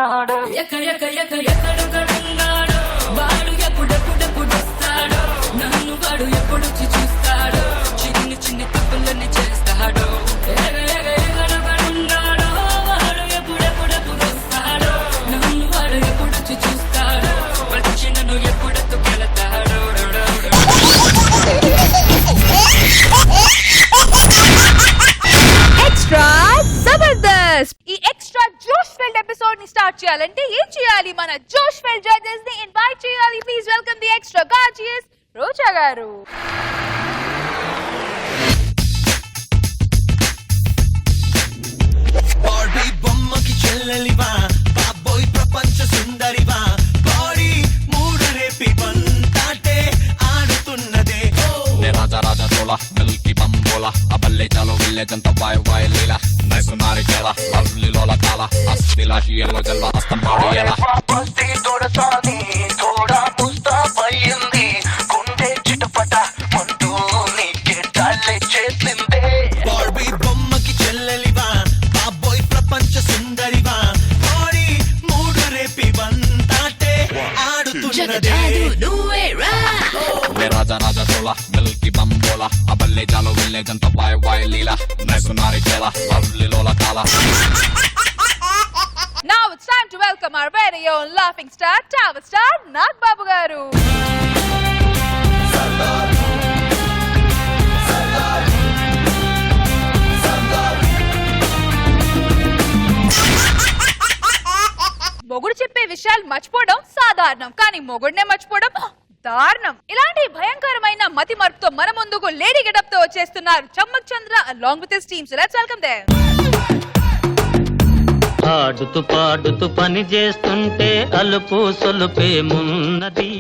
ఎక్కడున్నాడు ఎక్కడున్నాడు వాడు ఎప్పుడెప్పుడు వస్తాడు నన్ను వాడు ఎప్పుడొచ్చి చూస్తాడు చిన్ని చిన్ని తప్పులన్నీ చేస్తాడు ఎక్కడున్నాడు వాడు ఎప్పుడెప్పుడు వస్తాడు నన్ను వాడు ఎప్పుడొచ్చి చూస్తాడు వచ్చి నన్ను ఎప్పుడెత్తుకెళతాడు ఎక్స్ట్రా జబర్దస్త్ ఈ ఎక్స్ట్రా జోష్ ఫిల్డ్ ఎపిసోడ్ ని స్టార్ట్ చేయాలంటే ఏం చేయాలి? మన జోష్ ఫిల్డ్ జడ్జెస్ ని ఇన్వైట్ చేయాలి. Please welcome the extra gorgeous Roja గారు. బాడీ బొమ్మకి చెల్లెలివా బాబోయ్ ప్రపంచ సుందరివా బాడీ మూడు రేపి పంతాటే ఆడుతున్నదే राजा राजा चोला दिल की बम बोला अब ले चलो विले जनता वाय वाय लीला मैं सुनारी चला लवली लोला काला अस्तिला शियलो जलवा अस्तम पाड़ियला మస్తీ తోడసాని తోడా ముస్తాబయ్యింది గుండె చిటపట మంటూ నీకే డాలే చేసిందే బాడీ బొమ్మకి చెల్లెలివా బాబోయ్ ప్రపంచ సుందరివా బాడీ మూడు రేపి పంతాటే ఆడుతున్నదే राजा राजा चोला दिल की बम बोला अब ले चलो विले जनता वाय वाय लीला मैं सुनारी चला लवली लोला काला Now it's time to welcome our very own laughing star, Tower Star Nag Babu garu. మొగుడు చెప్పే విషయాలు మర్చిపోవడం సాధారణం, కానీ మొగుడినే మర్చిపోవడం దారుణం. ఇలాంటి భయంకరమైన మతి మరుపుతో మన ముందుకు లేడీ గెటప్ తో వచ్చేస్తున్నారు చమ్మక్ చంద్ర along with his team. So let's welcome them. ఆడుతూ పాడుతూ పని చేస్తుంటే అలుపు సొలుపేమున్నది,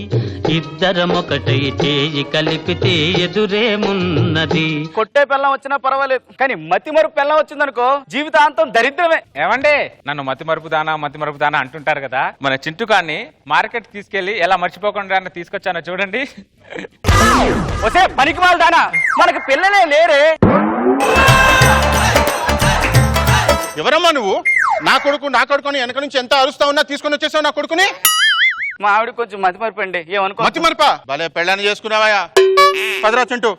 ఇద్దరం ఒకటై చేయి కలిపితే ఎదురేమున్నది. కొట్టే పిల్లం వచ్చినా పర్వాలేదు, కానీ మతి మరుపు పిల్లం వచ్చిందనుకో జీవితాంతం దరిద్రమే. ఏమండి నన్ను మతి మరుపు దానా అంటుంటారు కదా, మన చింటుకాన్ని మార్కెట్ తీసుకెళ్లి ఎలా మర్చిపోకుండా తీసుకొచ్చానో చూడండి. వసే పనికి మాల దానా, మనకి పిల్లలే లేరే. ఎవరమ్మా నువ్వు? నా కొడుకుని వెనక నుంచి ఎంత అరుస్తా ఉన్నా తీసుకొని వచ్చేసావు నా కొడుకుని. మా ఆవిడ కొంచెం మతి మరుపు అండి, ఏమనుకో. మతి మరపా భలే పెళ్ళాన్ని చేసుకున్నావా? పదరా చింటూ.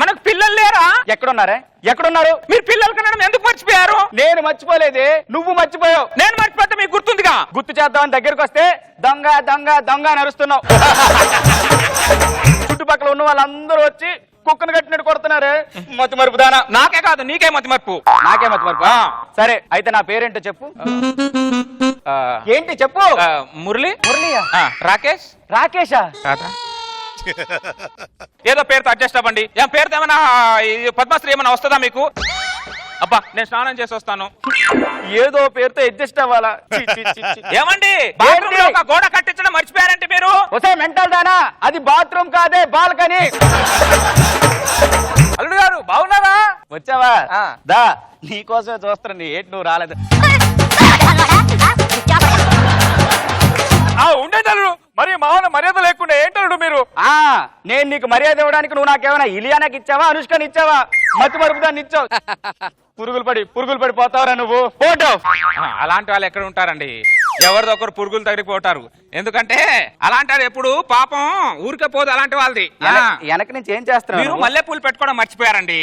మనకు పిల్లలు లేరా? ఎక్కడున్నారు? మీరు పిల్లలు కనడం ఎందుకు మర్చిపోయారు? నేను మర్చిపోలేదే, నువ్వు మర్చిపోయావు. నేను మర్చిపోతే మీకు గుర్తుందిగా. గుర్తు చేద్దామని దగ్గరకు వస్తే దొంగ దొంగ దొంగ అని అరుస్తున్నావు. చుట్టుపక్కల ఉన్న వాళ్ళందరూ వచ్చి కుక్కను కట్టినట్టు కొడుతున్నారు. మతి మరుపు దానా. నాకే కాదు నీకే మతి మర్పు. నాకే మతి మరుపు. సరే అయితే నా పేరేంటో చెప్పు. ఏంటి చెప్పు. మురళి. మురళియా? రాకేష్. రాకేషా? కాదా? ఏదో పేరుతో అడ్జస్ట్ అవ్వండి. ఏం పేరుతో ఏమైనా పద్మశ్రీ ఏమైనా వస్తుందా మీకు? అబ్బా నేను స్నానం చేసి వస్తాను. ఏదో పేరుతో అడ్జస్ట్ అవ్వాలా? ఏమండి బాత్రూంలో ఒక గోడ కట్టించడం మర్చిపోయారంటే మీరు? ఒసే మెంటల్ దానా, అది బాత్రూమ్ కాదే బాల్కనీ. అల్లుడు గారు బాగున్నారా? వచ్చావా? దా నీకోసమే చూస్తాను. ఏంటి నువ్వు రాలేదు? ఉండేటల్లుడు మరి మామూలు మర్యాద లేకుండా ఏంటల్లుడు మీరు? నేను నీకు మర్యాద ఇవ్వడానికి నువ్వు నాకేమైనా ఇలియానాకి ఇచ్చావా, అనుష్కని ఇచ్చావా? మతి మరుపు దాన్ని ఇచ్చావు. పురుగులు పడి పోతావరా నువ్వు. ఫోటో అలాంటి వాళ్ళు ఎక్కడ ఉంటారండి? ఎవరిదొకరు పురుగులు తగిలిపోతారు. ఎందుకంటే అలాంటి వాళ్ళు ఎప్పుడు పాపం ఊరికే పోదు అలాంటి వాళ్ళది. వెనక నుంచి ఏం చేస్తాను? మీరు మల్లెపూలు పెట్టుకోవడం మర్చిపోయారండి.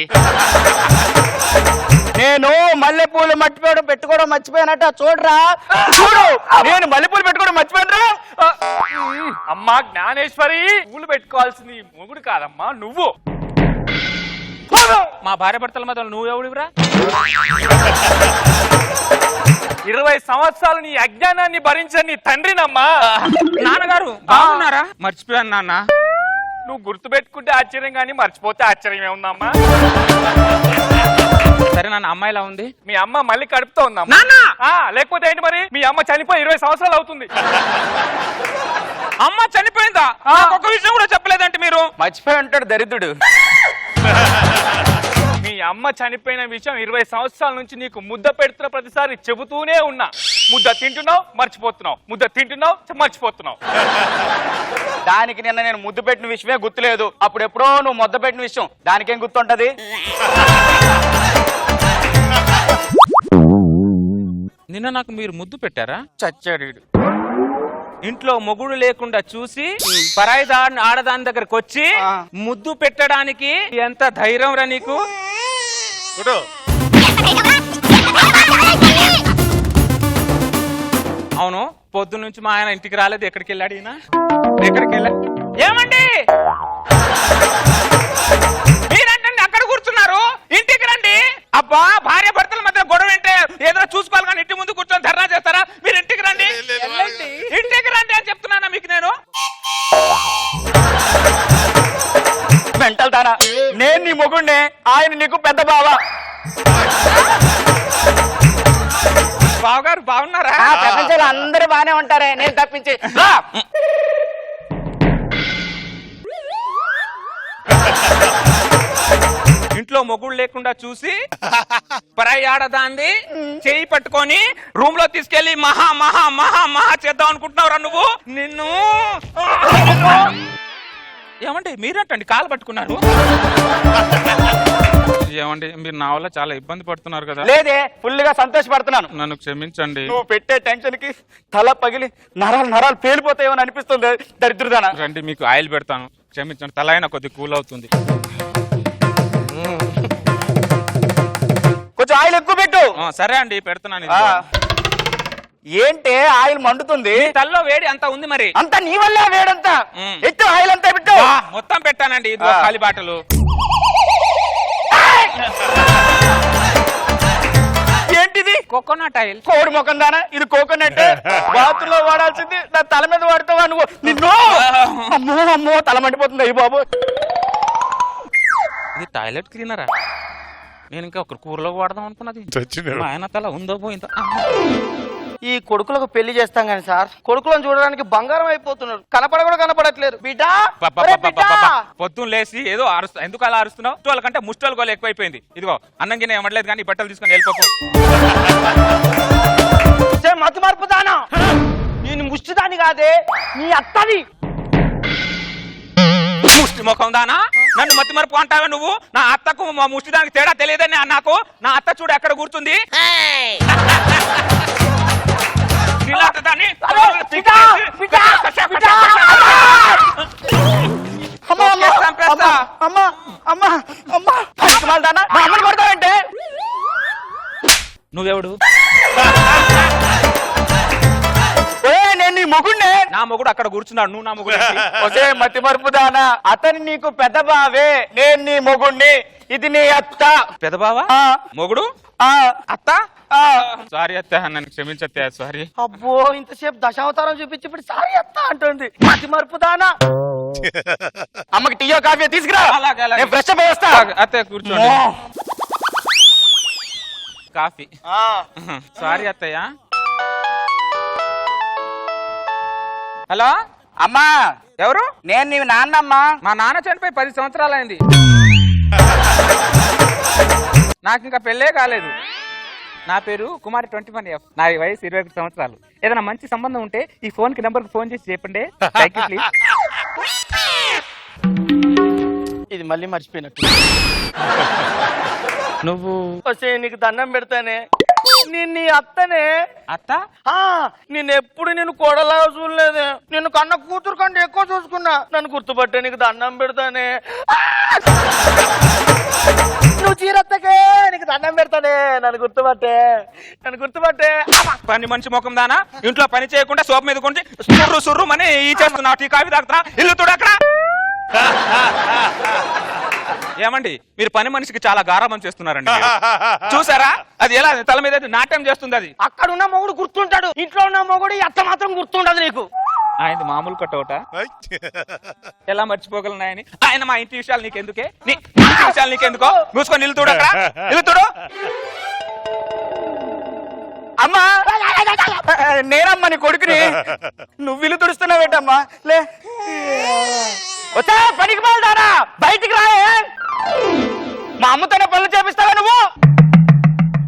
నేను మల్లెపూలు పెట్టుకోవడం మర్చిపోయానట. చూడరా చూడు, నేను మల్లెపూలు పెట్టుకోవడం మర్చిపోయినరా. అమ్మా జ్ఞానేశ్వరి, పూలు పెట్టుకోవాల్సింది మొగుడు కాదమ్మా నువ్వు. మా భార్య భర్తల మధ్య నువ్వు ఎవడివిరా? 20 సంవత్సరాలు నీ అజ్ఞానాన్ని భరించని తండ్రినమ్మా. నాన్నగారు బాగున్నారా? మర్చిపోయాను నాన్న. నువ్వు గుర్తు పెట్టుకుంటే ఆశ్చర్యం, కానీ మర్చిపోతే ఆశ్చర్యం ఏముందమ్మా? సరే నాన్న, అమ్మాయిలా ఉంది. మీ అమ్మ మళ్ళీ కడుపుతో ఉందమ్మా. లేకపోతే ఏంటి మరి? మీ అమ్మ చనిపోయి 20 సంవత్సరాలు అవుతుంది. అమ్మ చనిపోయిందా? ఒక విషయం కూడా చెప్పలేదంటే మీరు. మర్చిపోయి ఉంటాడు దరిద్రుడు. మీ అమ్మ చనిపోయిన విషయం 20 సంవత్సరాల నుంచి నీకు ముద్ద పెడుతున్న ప్రతిసారి చెబుతూనే ఉన్నా. ముద్ద తింటున్నావు మర్చిపోతున్నావు, ముద్ద తింటున్నావు మర్చిపోతున్నావు. దానికి నిన్న నేను ముద్దు పెట్టిన విషయమే గుర్తులేదు. అప్పుడు ఎప్పుడో నువ్వు ముద్ద పెట్టిన విషయం దానికేం గుర్తుంటది? నిన్న నాకు మీరు ముద్దు పెట్టారా? చచ్చాడు ఈడు. ఇంట్లో మొగుడు లేకుండా చూసి పరాయి ఆడదాని దగ్గరకు వచ్చి ముద్దు పెట్టడానికి ఎంత ధైర్యం రా నీకు? ఫోటో అవును, పొద్దు నుంచి మా ఆయన ఇంటికి రాలేదు. ఎక్కడికి వెళ్ళాడు ఈయన? ఎక్కడికి వెళ్ళా? ఏమండి మీరంటే అక్కడ కూర్చున్నారు, ఇంటికి రండి. అబ్బా, భార్య భర్తల మధ్య గొడవ ఏంటే? ఏదో చూసుకోవాలి కానీ ఇంటి ముందు కూర్చొని ధర్నా చేస్తారా? మీరు ఇంటికి రండి, ఇంటికి రండి అని చెప్తున్నానా మీకు నేను? మెంటల్ దానా, నేను నీ మొగుడినే, ఆయన నీకు పెద్ద బావ. బావగారు బాగున్నారా? ప్రపంచంలో అందరూ బానే ఉంటారే, నేను తప్పించి. రా. ఇంట్లో మొగుడు లేకుండా చూసి పరాయి ఆడదాంది చేయి పట్టుకొని రూమ్ లో తీసుకెళ్లి మహా మహా మహా మహా చేద్దాం అనుకుంటున్నావురా నువ్వు? నిన్ను ఏమండి మీరేంటండి కాలు పట్టుకున్నారు? ఏమండి మీరు నా వల్ల చాలా ఇబ్బంది పడుతున్నారు కదా? లేదే, ఫుల్ గా సంతోషపడుతున్నాను. నన్ను క్షమించండి. నువ్వు పెట్టే టెన్షన్ కి తల పగిలి నరాలు పేలిపోతాయేమని అనిపిస్తుంది. దరిద్రదానా, రండి మీకు ఆయిల్ పెడతాను, క్షమించండి. తల అయినా కొద్ది కూల్ అవుతుంది. కొంచెం ఆయిల్ ఎక్కువ పెట్టు. సరే అండి పెడుతున్నాను. ఏంటే ఆయిల్ మండుతుంది? తల్లో వేడి అంతా ఉంది మరి. అంతా నీ వల్లే వేడంతా. ఎత్తు ఆయిల్ అంతా పెట్టు. మొత్తం పెట్టానండి, ఇదిగో ఖాళీ బాటలు. ఏంటిది? Coconut oil. కోడి ముఖం దానా, ఇది కోకోనట్. బాతుల్లో వాడాల్సింది నా తల మీద వాడతావా నువ్వు? నిన్ను అమ్మో అమ్మో తల మండిపోతుంది. అయ్యి బాబు, ఇది టాయిలెట్ క్లీనరా? నేను ఇంకా ఒక కూరలో వాడదాం అనుకున్నది. మా ఆయన తల ఉందో పోయిందో. ఈ కొడుకులకు పెళ్లి చేస్తాం కానీ సార్, కొడుకులను చూడడానికి బంగారం అయిపోతున్నారు. కూడా కనపడట్లేదు. బిడ్డా పొద్దున్న లేసి ఏదో అరుస్తా. ఎందుకు అలా అరుస్తున్నావు? వాళ్ళకంటే ముష్టోళ్ళ గోలు ఎక్కువైపోయింది. ఇదిగో అన్నం గిన్నె ఏమట్లేదు కానీ బట్టలు తీసుకొని వెళ్ళిపోకు. మతి మరుపుదానా, నేను ముష్టిదాన్ని కాదే, నీ అత్తది. ముష్టి ముఖం దానా, నన్ను మతి మరుపు అంటావా నువ్వు? నా అత్తకు మా ముష్టిదానికి తేడా తెలియదని నాకు. నా అత్త చూడు ఎక్కడ కూర్చుంది. నువ్వెవడు? నేను నీ మొగుడినే. నా మొగుడు అక్కడ కూర్చున్నాడు, నువ్వు నా మొగుడు. ఒసే మతి మరుపుదానా, అతని నీకు పెద్ద బావే, నేను నీ మొగుడిని, ఇది నీ అత్త. పెద్ద బావా? మొగుడు? అత్త? సారీ అత్త, నన్ను క్షమించత్తే. సారీ. అబ్బో, ఇంతసేపు దశావతారం చూపించి ఇప్పుడు సారీ అత్త అంటుంది. మతి మరుపుదానా. అమ్మకి టీయో కాఫీ తీసుకురా. నేను ఫ్రెష్ అప్ అయ్యి వస్తా. అత్తయ్య కూర్చోండి. కాఫీ. సారీ అత్తయ్య. హలో అమ్మా, ఎవరు? నేను నీ నాన్నమ్మా. మా నాన్న చనిపోయి 10 సంవత్సరాలు అయింది. నాకు ఇంకా పెళ్ళే కాలేదు. నా పేరు కుమారి 21F. నా వయసు 21 సంవత్సరాలు. ఏదైనా మంచి సంబంధం ఉంటే ఈ ఫోన్ కి నెంబర్ కి ఫోన్ చేసి చెప్పండి. ఇది మళ్ళీ మర్చిపోయినట్టు. నువ్వు నీకు దండం పెడతానే, నేను నీ అత్తనే. అత్త? ఎప్పుడు నేను కోడలాగా చూడలేదే, నిన్ను కన్న కూతురు కంటే ఎక్కువ చూసుకున్నా. నన్ను గుర్తుపట్టే, నీకు దండం పెడతానే. నువ్వు చీరత్తకే, నీకు దండం పెడతానే. నన్ను గుర్తుపట్టే. పని మనిషి ముఖం దానా, ఇంట్లో పని చేయకుండా సోపు మీద కొంచెం సుర్రు సుర్రు అని ఈ చేస్తున్నావు. టీ కాఫీ తాగుతున్నా, ఇల్లు చూడు అక్కడ. ఏమండి, మీరు పని మనిషికి చాలా గారాబం చేస్తున్నారండి. చూసారా అది ఎలా తల మీద నాట్యం చేస్తుంది? అది అక్కడ ఉన్న మొగుడు గుర్తుంటాడు, ఇంట్లో ఉన్న మొగుడు అత్త మాత్రం గుర్తుండదు నీకు. ఆయన మామూలు కట్టవుట ఎలా మర్చిపోగలను ఆయన? ఆయన మా ఇంటి విషయాలు నీకెందుకే? నీ ఇంటి విషయాలు నీకెందుకో? మూసుకొని ఇల్లు చూడు అక్కడ, ఇల్లు చూడు. అమ్మా, నేనమ్మా నీ కొడుకుని. నువ్వు ఇల్లు తుడుస్తున్నావేటమ్మా? లే, వచ్చా పనికి పోతారా? బయటికి రాయే. మా అమ్మతోనే పనులు చేపిస్తావా నువ్వు?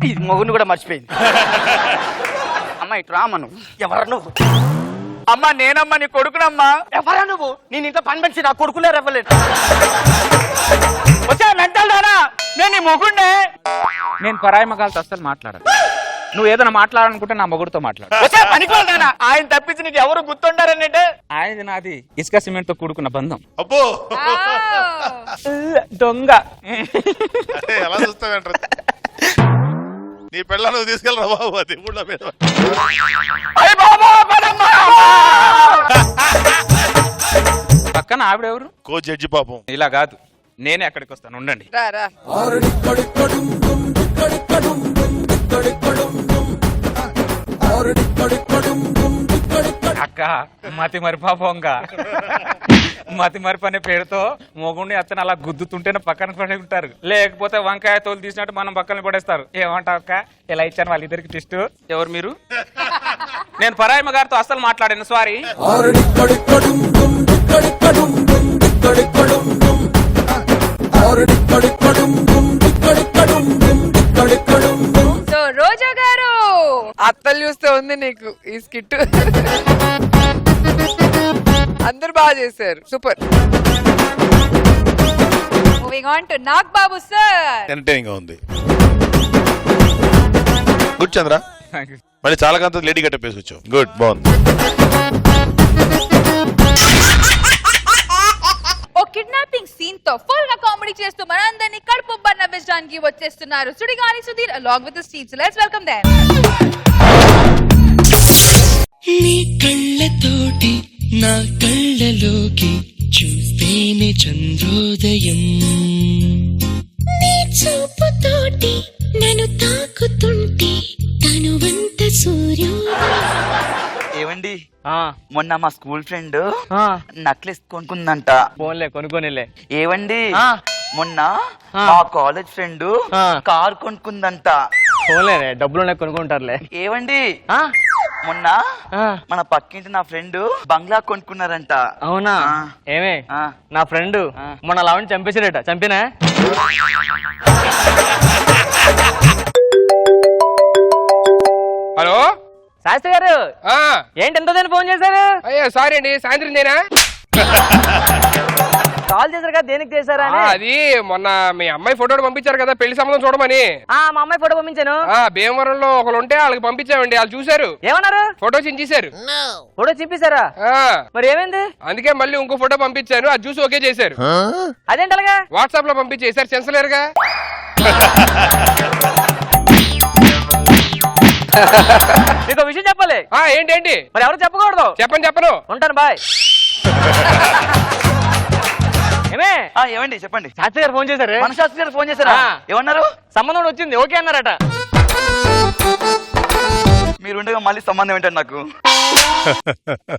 ఇది మొగుడిని కూడా మర్చిపోయింది. అమ్మా ఇటు రామ్మ. నువ్వు ఎవరు నువ్వు? అమ్మా నేనమ్మా నీ కొడుకునమ్మా. ఎవరా నువ్వు? నేను ఇంట్లో పని పెంచి నా కొడుకులే రెవ్వలేదు. వచ్చా మెంటల్ దానా, నేను నీ మొగుడినే. నేను పరాయి మగాలతో అస్సలు మాట్లాడను. నువ్వు ఏదైనా మాట్లాడాలనుకుంటే నా మొగుడుతో మాట్లాడు. పనిపోదానా ఆయన తప్పించి నీకు ఎవరు గుర్తుంటారనంటే ఆయనది నాది ఇసుక సిమెంట్ తో కూడుకున్న బంధం. అబ్బో దొంగ. అరే, ఎలా చూస్తావేంట్రా నీ పిల్ల నువ్వు తీసుకెళ్ళరా బాబు అది ఊళ్ళో మీద పక్కన ఆవిడెవరు? కో జడ్జి పాపం. ఇలా కాదు, నేనే అక్కడికి వస్తాను, ఉండండి. రా రా. అక్క మతి మరిపాపంగా మతి మరిపి అనే పేరుతో మొగుడిని అతను అలా గుద్దుతుంటేనే పక్కన పడి ఉంటారు, లేకపోతే వంకాయ తోలు తీసినట్టు మనం పక్కన పడేస్తారు. ఏమంటావు అక్క? ఇలా ఇచ్చాను వాళ్ళిద్దరికి టెస్ట్. ఎవరు మీరు? నేను పరాయమ్మ గారితో అస్సలు మాట్లాడాను, సారీ. సో రోజా గారు అత్తలు చూస్తే ఉంది నీకు ఈ స్కిట్. అందరు బాగా చేశారు, super. Moving on to Nag Babu sir. Entertaining గా ఉంది. గుడ్ చంద్ర, మళ్ళీ చాలా కాంత లేడీ గట్ట పేసి వచ్చావు. గుడ్, బాగుంది. ఓ కిడ్నాపింగ్ సీన్ తో ఫుల్ గా కామెడీ చేస్తూ మనందరినీ కడుపుబ్బా నవ్వించడానికి వచ్చేస్తున్నారు Sudigali Sudheer along with the team. So let's welcome them. నీ కళ్ళతోటి నా కళ్ళలోకి చూస్తేనే చంద్రోదయం, నీ చూపుతోటి నన్ను తాకుతుంటే తనువంత సూర్యోదయం. ఏవండి, మొన్న మా స్కూల్ ఫ్రెండ్ నక్లెస్ కొనుక్కుందంట. ఫోన్లే కొనుక్కోనిలే. ఏవండి, మొన్న మా కాలేజ్ ఫ్రెండ్ కార్ కొనుక్కుందంట. ఫోన్లే డబ్బులు కొనుక్కుంటారులే. ఏవండి, మొన్న మన పక్కింటి నా ఫ్రెండ్ బంగ్లా కొనుక్కున్నారంట. అవునా? ఏమే నా ఫ్రెండ్ మొన్న లావణ్ణి చంపేసాడట. చంపినా? హలో శాస్త్రి గారు, ఏంటి ఎంతో ఫోన్ చేశారు? అయ్యో సారీ అండి, సాయంత్రం నేనా కాల్ చేశారు కదా, దేనికి చేశారా? అది మొన్న మీ అమ్మాయి ఫోటోలు పంపించారు కదా పెళ్లి సంబంధం చూడమని. మా అమ్మాయి ఫోటో పంపించాను. భీమవరంలో ఒకరు ఉంటే వాళ్ళకి పంపించామండి, వాళ్ళు చూశారు. ఏమన్నారు? ఫోటో చించేశారు. ఫోటో చింపేశారా? మరి ఏమైంది? అందుకే మళ్ళీ ఇంకో ఫోటో పంపించాను, అది చూసి ఓకే చేశారు. అదేంటి అలాగా? వాట్సాప్ లో పంపించేసారు, సెన్సలేరుగా. మీకు విషయం చెప్పాలి. ఏంటేంటి? మరి ఎవరు చెప్పకూడదు. చెప్పను. ఉంటాను, బాయ్. ఏమండి చెప్పండి. శాస్త్రి గారు ఫోన్ చేశారు. మన శాస్త్రి గారు ఫోన్ చేశారా? ఏమన్నారు? సంబంధం వచ్చింది, ఓకే అన్నారట. మీరుండగా మళ్ళీ సంబంధం ఏంటండి నాకు?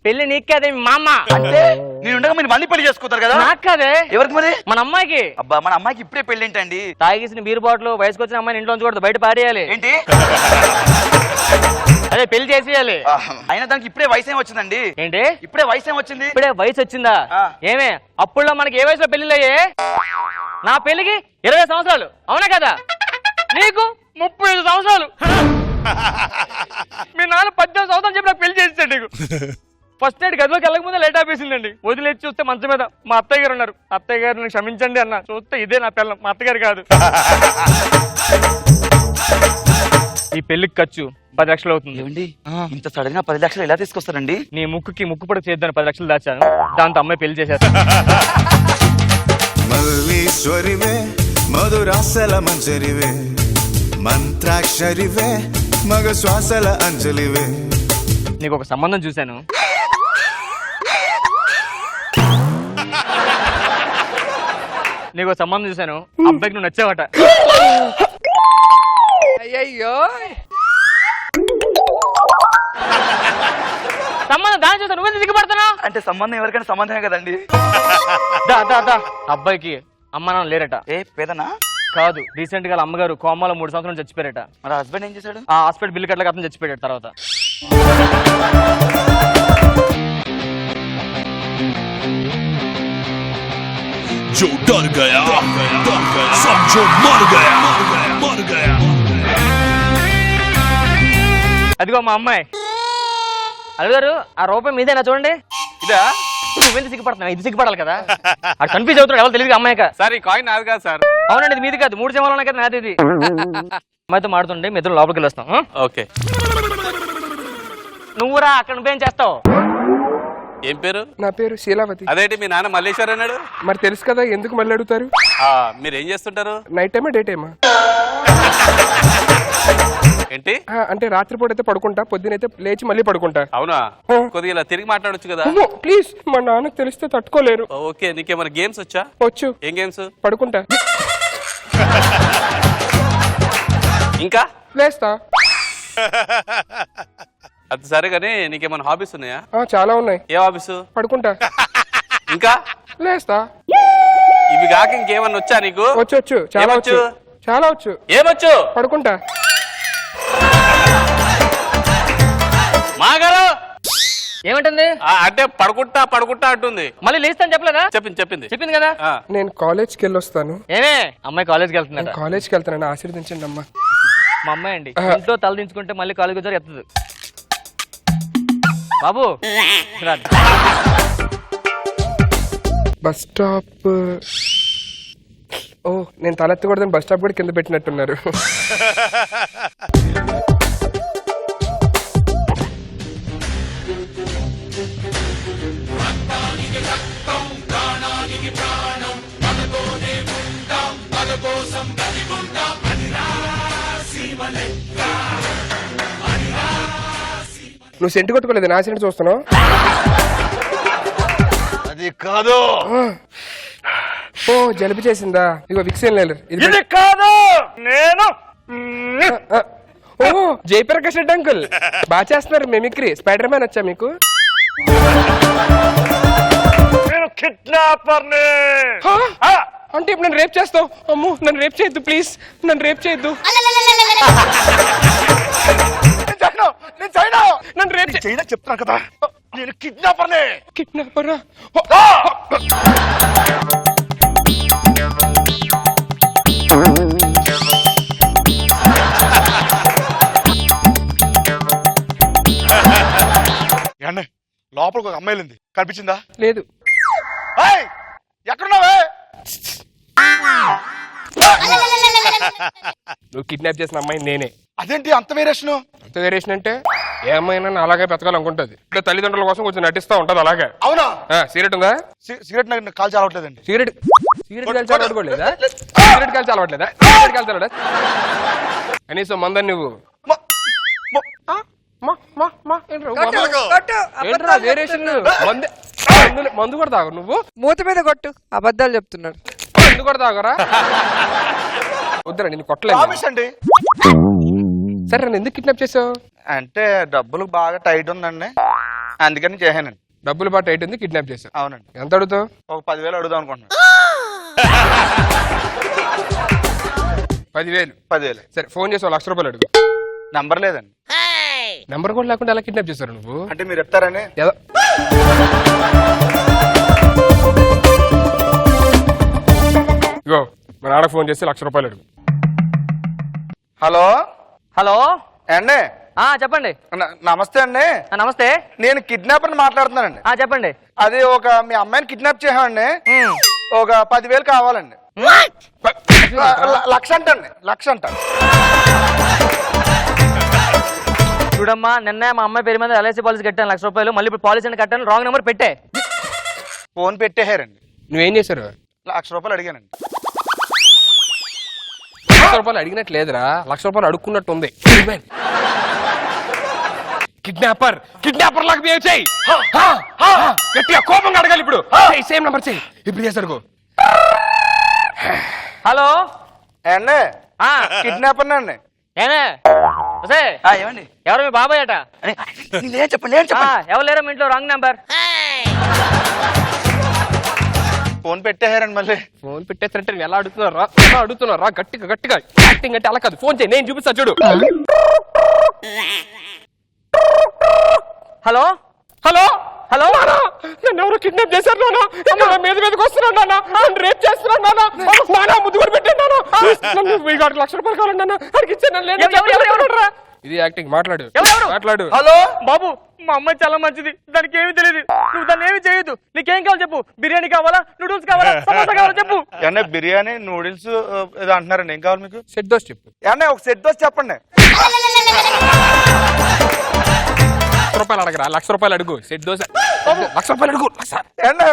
పెళ్లి నీకు కాదే, మా అమ్మ. అంటే నేనుండగా మీరు మళ్ళీ పెళ్లి చేసుకుంటారు కదా? నాకు కాదే. ఎవరికి మరి? మన అమ్మాయికి. అబ్బా, మన అమ్మాయికి ఇప్పుడే పెళ్లి ఏంటండి? తాగేసిన బీరు బాటిల్ వయసుకు వచ్చిన అమ్మాయిని ఇంట్లో ఉంచకూడదు, బయట పారేయాలి. ఏంటి? అదే పెళ్లి చేసేయాలి. అయినా దానికి ఇప్పుడే వయసు ఏం వచ్చిందండి? ఏంటి ఇప్పుడే వయసు ఏం వచ్చింది? ఇప్పుడే వయసు వచ్చిందా? ఏమే అప్పుడులో మనకి ఏ వయసులో పెళ్లిళ్ళయ్యే? నా పెళ్లికి 20 సంవత్సరాలు, అవునా కదా? నీకు 35 సంవత్సరాలు. మీ నాన్న 18 సంవత్సరాలు చెప్పి నాకు పెళ్లి చేసేసాడు. నీకు ఫస్ట్ నైట్ గదిలోకి వెళ్ళక ముందే లేట్ ఆపేసిందండి. వదిలేసి చూస్తే మంచం మీద మా అత్తయ్య గారు ఉన్నారు. అత్తయ్య గారిని క్షమించండి అన్న. చూస్తే ఇదే నా పిల్లం, మా అత్తగారు కాదు. ఈ పెళ్లికి ఖర్చు 10 లక్షలు అవుతుంది. ఏమండి, ఇంత సడన్ గా 10 లక్షలు ఎలా తీసుకొస్తారండి? నీ ముక్కుకి ముక్కు పడక చేద్దాను 10 లక్షలు దాచాను. దాంతో అమ్మాయి పెళ్లి చేసేస్తాను. మల్లీశ్వరివే, మధురాసల మంజరివే, మంత్రాక్షరివే, మగ శ్వాసల అంజలివే. నీకు ఒక సంబంధం చూశాను. నీకు ఒక సంబంధం చూశాను. అబ్బాయికి నువ్వు నచ్చావట. అయ్యయ్యో, సంబంధం దాని చూసా నువ్వెందుకు సిగ్గుపడుతున్నావు? అంటే సంబంధం ఎవరికైనా సంబంధమే కదండి. అబ్బాయికి అమ్మ నాన్న లేరట. ఏ పేదనా? కాదు, రీసెంట్ గా అమ్మగారు కోమాలో 3 సంవత్సరాలు చచ్చిపోయారట. మరి హస్బెండ్ ఏం చేశాడు? ఆ హాస్పిటల్ బిల్లు కట్టలేక అతను చచ్చిపోయాడు. తర్వాత जो डर गया, समझो मर गया, मर गया. అదిగో మా అమ్మాయి. అడిగారు ఆ రూపాయి మీదేనా చూడండి. ఇదా? నువ్వెందుకు సిగ్గుపడుతున్నావు? ఇది సిగ్గుపడాలి కదా. అది కన్ఫ్యూజ్ అవుతున్నాడు, ఎవరు తెలియదు అమ్మాయి. సార్ ఈ కాయిన్ నాది కాదు సార్. అవునండి, ఇది మీది కాదు. 3 జమాలు ఉన్నాయి కదా, నాది ఇది. అమ్మాయితో మాడుతుండే మీ ఇద్దరు లోపలికి వెళ్ళొస్తాం. ఓకే. నువ్వురా అక్కడ నువ్వేం చేస్తావు? ఏం పేరు? నా పేరు శీలావతి. అదేంటి మీ నాన్న మల్లేశ్వర్ అన్నాడు? మరి తెలుసు కదా, ఎందుకు మళ్ళీ అడుగుతారు? మీరు ఏం చేస్తుంటారు? నైట్ టైమా డే టైమా? ఏంటి అంటే రాత్రిపూట అయితే పడుకుంటా, పొద్దునైతే లేచి మళ్ళీ పడుకుంటా. అవునా? కొద్దిగా ఇలా తిరిగి మాట్లాడొచ్చు కదా. ప్లీజ్, మా నాన్నకు తెలిస్తే తట్టుకోలేరు. ఓకే, నీకేమైనా గేమ్స్ వచ్చా? వచ్చు. ఏం గేమ్స్? పడుకుంటా, ఇంకా లేస్తా. అది సరే కానీ నీకేమైనా హాబీస్ ఉన్నాయా? చాలా ఉన్నాయి. ఏ హాబీస్? పడుకుంటా, ఇంకా లేస్తా. ఇవి కాక ఇంకేమన్నా వచ్చా నీకు? వచ్చు, చాలా వచ్చు, చాలా వచ్చు. ఏమొచ్చు? పడుకుంటా. మాగారు ఏమంటుంది? అంటే పడుకుంటా పడుకుంటా అంటుంది. మళ్ళీ లేస్తాను చెప్పలేదా? చెప్పింది కదా. నేను కాలేజ్కి వెళ్ళి వస్తాను. ఏమే అమ్మాయి కాలేజ్కి వెళ్తున్నా? కాలేజ్కి వెళ్తానని ఆశీర్వదించండి అమ్మా. మా అమ్మాయి అండి ఇంట్లో తల దించుకుంటే మళ్ళీ కాలేజ్ వచ్చారు ఎత్తదు. బాబు బస్ స్టాప్. ఓ, నేను తలెత్తకూడదని బస్ స్టాప్ కూడా కింద పెట్టినట్టున్నారు. నువ్వు సెంటు కొట్టుకోలేదు, నా సెంటు చూస్తున్నావు. అది కాదు. ఓ, జలుబు చేసిందా? ఇగో విక్సేన్ లేదు. ఇది కాదు నేను. ఓ, జయప్రకాష్ రెడ్డి అంకుల్ బాగా చేస్తున్నారు మిమిక్రీ. స్పైడర్ మ్యాన్ వచ్చా మీకు? నేను కిడ్నాపర్ని. అంటే ఇప్పుడు నన్ను రేప్ చేస్తావు? అమ్మో, నన్ను రేప్ చేయొద్దు ప్లీజ్, నన్ను రేప్ చేయొద్దు. నన్ను రేప్ చైనా చెప్తున్నా కదా, నేను కిడ్నాపర్నే. కిడ్నాపరా? లోపలికి ఒక అమ్మాయి ఉంది, కనిపించిందా? లేదు. ఎక్కడున్నావే? నువ్వు కిడ్నాప్ చేసిన అమ్మాయి నేనే. అదేంటి అంత వేరియేషన్? అంత వేరియేషన్ అంటే ఏ అమ్మాయినా అలాగే బతకాలనుకుంటది. ఇట్లా తల్లిదండ్రుల కోసం కొంచెం నటిస్తా ఉంటది అలాగే. అవునా? సిగరెట్ ఉందా? సిగరెట్ నాకు కాల్ చాలవట్లేదండి. సిగరెట్ కాల్ చాలవట్లేదా? సిగరెట్ కాల్ చాలవట్లేదా? సిగరెట్ కాల్ చాలవట్లేదా? కనీసం మందని నువ్వు మందు కూడా తాగు. నువ్వు మూత మీద కొట్టు, అబద్ధాలు చెప్తున్నాడు. మందు కూడా తాగరా? వద్దురా, నేను కొట్టలేదు. సరే, నన్ను ఎందుకు కిడ్నాప్ చేసావు? అంటే డబ్బులు బాగా టైట్ ఉందండి, అందుకని చేశానండి. డబ్బులు బాగా టైట్ ఉంది, కిడ్నాప్ చేసావు. అవునండి. ఎంత అడుగుతావు? ఒక 10,000 అడుగుదాం అనుకుంటున్నా. 10,000. సరే, ఫోన్ చేసి 1,00,000 రూపాయలు అడుగు. నంబర్ లేదండి. నంబర్ కూడా లేకుండా ఎలా కిడ్నాప్ చేశారు నువ్వు? అంటే మీరు చెప్తారని. ఇగో, మా నాన్నకు ఫోన్ చేసి 1,00,000 రూపాయలు అడుగు. హలో హలో అండి. చెప్పండి. నమస్తే అండి. నమస్తే, నేను కిడ్నాపర్ మాట్లాడుతున్నానండి. చెప్పండి. అది ఒక మీ అమ్మాయిని కిడ్నాప్ చేసామండి. ఒక 10,000 కావాలండి. 1,00,000 అంటండి, 1,00,000 అంట. చూడమ్మా, నిన్న మా అమ్మాయి పేరు మీద ఎల్ఐసి పాలసీ కట్టాను 1,00,000 రూపాయలు. మళ్ళీ ఇప్పుడు పాలసీ అని కట్టాను, రాంగ్ నెంబర్ పెట్టే. ఫోన్ పెట్టేశారండి. నువ్వేం చేశారు? 1,00,000 రూపాయలు అడిగానండి. 1,00,000 రూపాయలు అడిగినట్టు లేదురా, 1,00,000 రూపాయలు అడుక్కున్నట్టు ఉంది. కిడ్నాపర్ లాగా బిహేవ్ చేయి. గట్టిగా కోపంగా అడగాలి ఇప్పుడు. సేమ్ నంబర్ చెయ్యి, ఇప్పుడు చేసారు. హలో అండి, కిడ్నాపర్ అండి. ఏమండి, ఎవరు మీ బాబాయ్ అట? చెప్పండి. ఎవరు లేరా మీ ఇంట్లో? Wrong number. ఫోన్ పెట్టేశారండి. మళ్ళీ ఫోన్ పెట్టేస్తారంటే ఎలా అడుగుతున్నారా? గట్టిగా యాక్టింగ్ అంటే అలా కాదు. ఫోన్ చేయి, నేను చూపిస్తా చూడు. హలో హలో, నన్ను ఎవరు కిడ్నాప్ చేశారు? మీదకి వస్తున్నాను నాన్న, నన్ను రేప్ చేస్తున్నాను నాన్న, ముద్దు కూడా పెట్టాను నాన్న. నన్ను 1,00,000 రూపాయలు కావాలండి నాన్న, అడిగిచ్చాను. ఇది యాక్టింగ్. మాట్లాడు ఎవరెవరు? మాట్లాడు. హలో బాబు, మా అమ్మాయి చాలా మంచిది, దానికి ఏమీ తెలియదు. నువ్వు దాన్ని ఏమి చేయొద్దు. నీకేం కావాలి చెప్పు. బిర్యానీ కావాలా, నూడిల్స్ కావాలా, సమోసా కావాలా చెప్పు. ఏమన్నా బిర్యానీ నూడిల్స్ ఏదో అంటున్నారండి, ఏం కావాలి మీకు? సెట్ దోశ చెప్పు. ఏమన్నా ఒక సెట్ దోశ చెప్పండి. ₹1,00,000 అడగరా, ₹1,00,000 అడుగు. సెట్ దోశ ₹1,00,000 అడుగు. ఏమన్నా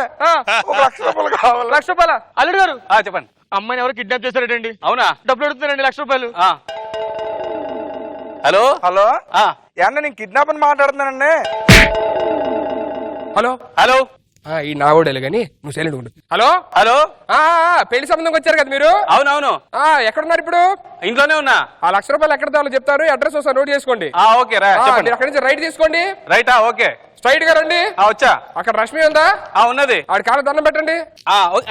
ఒక ₹1,00,000 కావాలి. ₹1,00,000. అల్లుడు గారు చెప్పండి. అమ్మాయిని ఎవరు కిడ్నాప్ చేశారండి? అవునా? డబ్బులు అడుగుతున్నారండి, ₹1,00,000. హలో హలో ఏమన్నా నేను కిడ్నాప్ అని మాట్లాడుతున్నానండి. హలో హలో ఈ నాగోడేలే గాని నువ్వు సైలెంట్ ఉండు. హలో హలో పెళ్లి సంబంధంకి వచ్చారు కదా మీరు? అవునవును, ఎక్కడున్నారు ఇప్పుడు? ఇంట్లోనే ఉన్నా. ఆ ₹1,00,000 ఎక్కడ తేవాలో చెప్తారు, అడ్రస్ ఒకసారి నోట్ చేసుకోండి. ఓకే రా, చెప్పండి. మీరు అక్కడి నుంచి రైట్ తీసుకోండి. రైటా? ఓకే, స్ట్రైట్ గా రండి. వచ్చా. అక్కడ రష్మి ఉందా? ఉన్నది. ఆడి కాళ్ళ దండం పెట్టండి.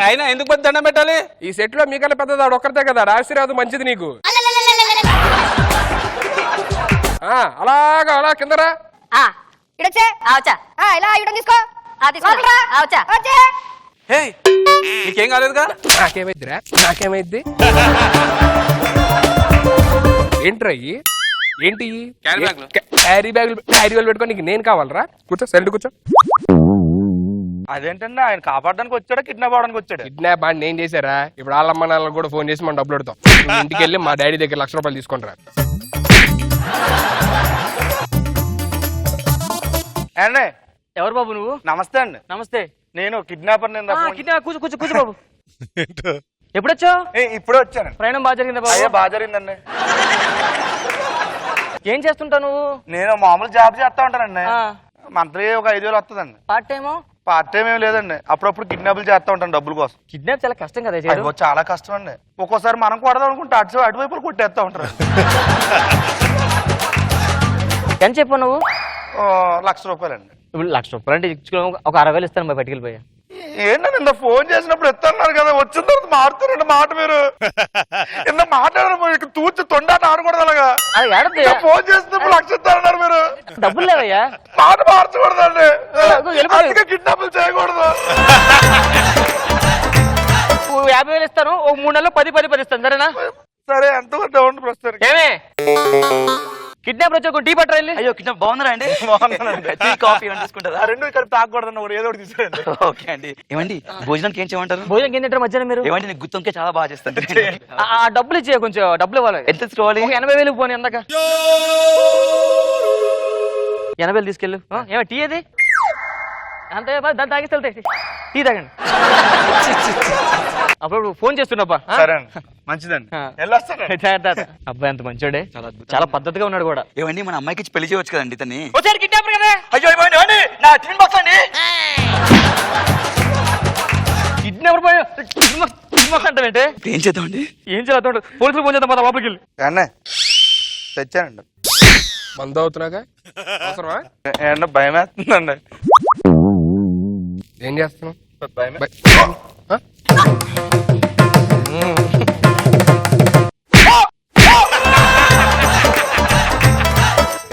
అయినా ఎందుకు పెద్ద దండం పెట్టాలి? ఈ సెట్ లో మీకన్నా పెద్దది ఆడు ఒక్కరితే కదా, ఆశీర్వాదం మంచిది నీకు. అలాగా అలా కిందరా. నీకేం కాలేదుగా? నాకేమైద్దిరా, నాకేమైద్ది? ఏంట్రా ఇయ్యి? ఏంటి క్యారీ బ్యాగులు? క్యారీ బ్యాగులు పెట్టుకొని నీకు నేను కావాలరా? కూర్చో, సైలెంట్ కూర్చో. అదేంటండి, ఆయన కాపాడడానికి వచ్చాడా కిడ్నాప్ అవడానికి వచ్చాడు? కిడ్నాప్ అని నేను చేశారా? ఇప్పుడు వాళ్ళ అమ్మ నాన్నలకు కూడా ఫోన్ చేసి మనం డబ్బులు పెడతాం. ఇంటికి వెళ్ళి మా డాడీ దగ్గర ₹1,00,000 తీసుకుంటారా. అండి ఎవరు బాబు నువ్వు? నమస్తే అండి. నమస్తే. నేను కిడ్నాపర్. కూర్చో కూర్చో కూర్చో బాబు. ఎప్పుడొచ్చావు? ఇప్పుడే వచ్చాను. ప్రయాణం బాగా జరిగిందా బాబు? అయ్యా బాగా జరిగిందండి. ఏం చేస్తుంటావు నువ్వు? నేను మామూలు జాబ్ చేస్తా ఉంటానండి. మంత్లీ ఒక 5,000 వస్తుందండి. పార్ట్ టైమో? పార్ట్ టైం ఏం లేదండి, అప్పుడప్పుడు కిడ్నాపులు చేస్తా ఉంటాను డబ్బుల కోసం. కిడ్నాప్ చాలా కష్టం కదా చేయడం? అయ్యో, చాలా కష్టం అండి. ఒక్కోసారి మనం కొడదాం అనుకుంటే అటువైపులు కొట్టేస్తా ఉంటారు. ఎంత చెప్పు నువ్వు? ₹1,00,000 అండి. ఇప్పుడు ₹1,00,000 అంటే ఒక 60,000 ఇస్తాను మా బయటికి ఏంటండి ఇంత ఫోన్ చేసినప్పుడు ఎత్తన్నారు కదా, వచ్చిన తర్వాత మారుతారండి మాట. మీరు ఇంత మాట్లాడారు, తూచి తొండాట ఆడకూడదు. అలాగా ఫోన్ చేసినప్పుడు లక్ష ఇస్తారన్నారు మీరు. డబ్బులు లేవయ్యా, మాట మార్చకూడదండి. అందుకే కిడ్నాపులు చేయకూడదు. 50,000 ఇస్తాను, ఒక 3 నెలలు 10 ఇస్తాను, సరేనా? సరే, ఎంత డౌన్ ప్రస్తుతానికి. ఏమే కిడ్నాప్ వచ్చి ఒక టీ పట్టరా వెళ్ళి. అయ్యో, కిడ్నాప్ బాగుందా అండి? బాగుందండి. కాఫీ తీసుకుంటారా? రెండు ఇక్కడ తాగకూడదు, ఏదో ఒకటి తీసుకురండి. ఓకే అండి. ఏమండి భోజనానికి ఏం చేయమంటారు? భోజనం ఏం తింటారు మధ్యాహ్నం మీరు? ఏమండి నీకు గుత్తొంకే చాలా బాగా చేస్తాను. ఆ డబ్బులు ఇచ్చే, కొంచెం డబ్బులు ఇవ్వాలి. ఎంత తీసుకోవాలి? 80,000 పోనీ. అందాక 80,000 తీసుకెళ్ళు. ఏమో టీ ఏది? అంతే, దాన్ని తాగిస్తే వెళ్తాయి. టీ తాగండి. అప్పుడు ఫోన్ చేస్తున్నప్పా. సరే మంచిదండి, అబ్బాయి అంత మంచోడే, చాలా పద్ధతిగా ఉన్నాడు కూడా. ఏమండి మన అమ్మాయికి ఇచ్చి పెళ్లి చేయవచ్చు కదండి తన్ని. కిడ్నాపర్ కదా? అయ్యో ఇవ్వండి, నా టిఫిన్ బాక్స్ అండి. కిడ్నాపర్ అంటే ఏం చేద్దామండి? ఏం చేద్దాం? పోలీసులు ఫోన్ చేద్దాం, లోపలికి వెళ్ళి. తెచ్చానండి. మందు అవుతున్నాగా అవసరమా? ఏమన్నా భయం వేస్తుందండి. ఏం చేస్తున్నావు?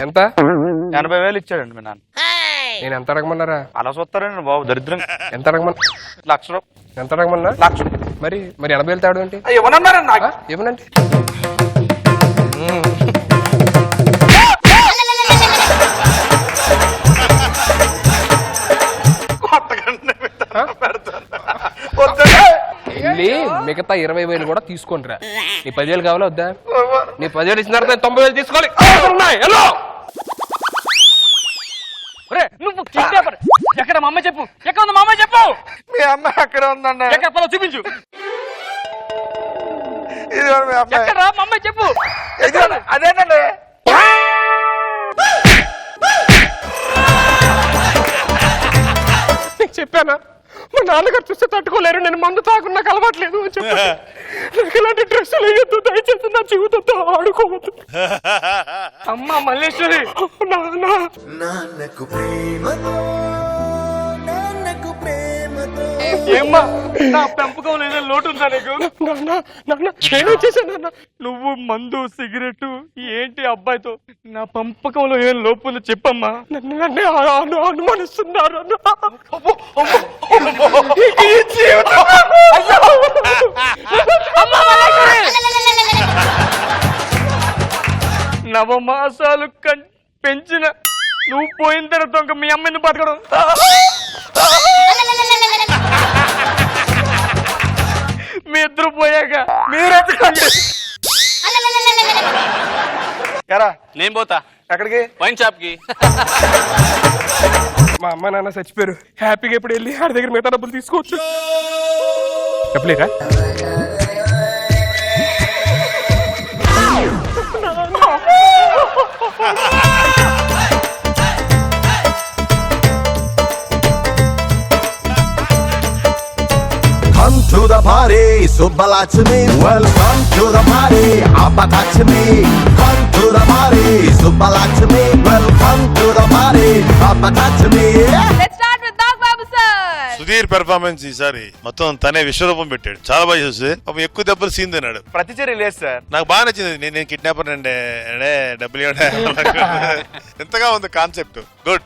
ఎంత? 80,000 ఇచ్చాడండి మీ నాన్న. నేను ఎంత అడగమన్నారా? అలా చూస్తారండి బాబు, దరిద్రం. ఎంత అడగమన్నా? ₹1,00,000. ఎంత అడగమన్నా? 1,00,000. మరి 80,000 తేవడం ఏంటి? ఏమన్నారండి నాకు? ఏమనంటే వెళ్ళి మిగతా 20,000 కూడా తీసుకోండిరా. నీ 10,000 కావాలా వద్దా? నీ 10,000 ఇచ్చిన తర్వాత 90,000 తీసుకోవాలి. నువ్వు కిడ్నాపర్. ఎక్కడ మా అమ్మ చెప్పు, ఎక్కడ ఉంది మా అమ్మ చెప్పు. మీ అమ్మ అక్కడ ఉందండి. ఎక్కడ చూపించు. ఇది మీ అమ్మాయి. ఎక్కడ మా అమ్మాయి చెప్పు. అదేనండి. నీకు చెప్పానా? మా నాన్నగారు చూస్తే తట్టుకోలేరు, నేను మందు తాగుడు నాకు అలవాట్లేదు అని చెప్పి. నాకు ఇలాంటి డ్రెస్సులు వేయొద్దు, దయచేసి నా జీవితంతో ఆడుకోవద్దు. అమ్మ మల్లేశ్వరి. నాన్నకు ప్రేమతో ఏమ్మా, నా పెంపకం ఏదో లోటు ఉందా నీకు? నేనే చేశాను. నువ్వు మందు సిగరెట్ ఏంటి అబ్బాయితో? నా పెంపకంలో ఏం లోపులు చెప్పమ్మా. నన్ను అనుమానిస్తున్నారు. నవమాసాలు పెంచిన నువ్వు పోయిన తర్వాత ఇంకా మీ అమ్మని బతకడం. మీ ఇద్దరు పోయాక మీరే ఎరా నేను పోతా ఎక్కడికి? వైన్ షాప్ కి. మా అమ్మ నాన్న చచ్చిపోయారు, హ్యాపీగా ఇప్పుడు వెళ్ళి ఆడి దగ్గర మిగతా డబ్బులు తీసుకోవచ్చు. డబ్బులేరా? Come to the party, Subbalakshmi. Welcome to the party, Abbalakshmi. Come to the party, Subbalakshmi. Welcome to the party, Abbalakshmi. Let's start with Nagbabu sir. Sudheer performance ఈసారి మొత్తం తనే విశ్వరూపం పెట్టాడు. చాలా బాగా చూసి పాపం ఎక్కువ దెబ్బలు సీన్ తిన్నాడు. ప్రతిచర్య లేదు సార్. నాకు బాగా నచ్చింది. నేను కిడ్నాపర్ అంటే డబ్బులు ఎంతగా ఉంది కాన్సెప్ట్. గుడ్.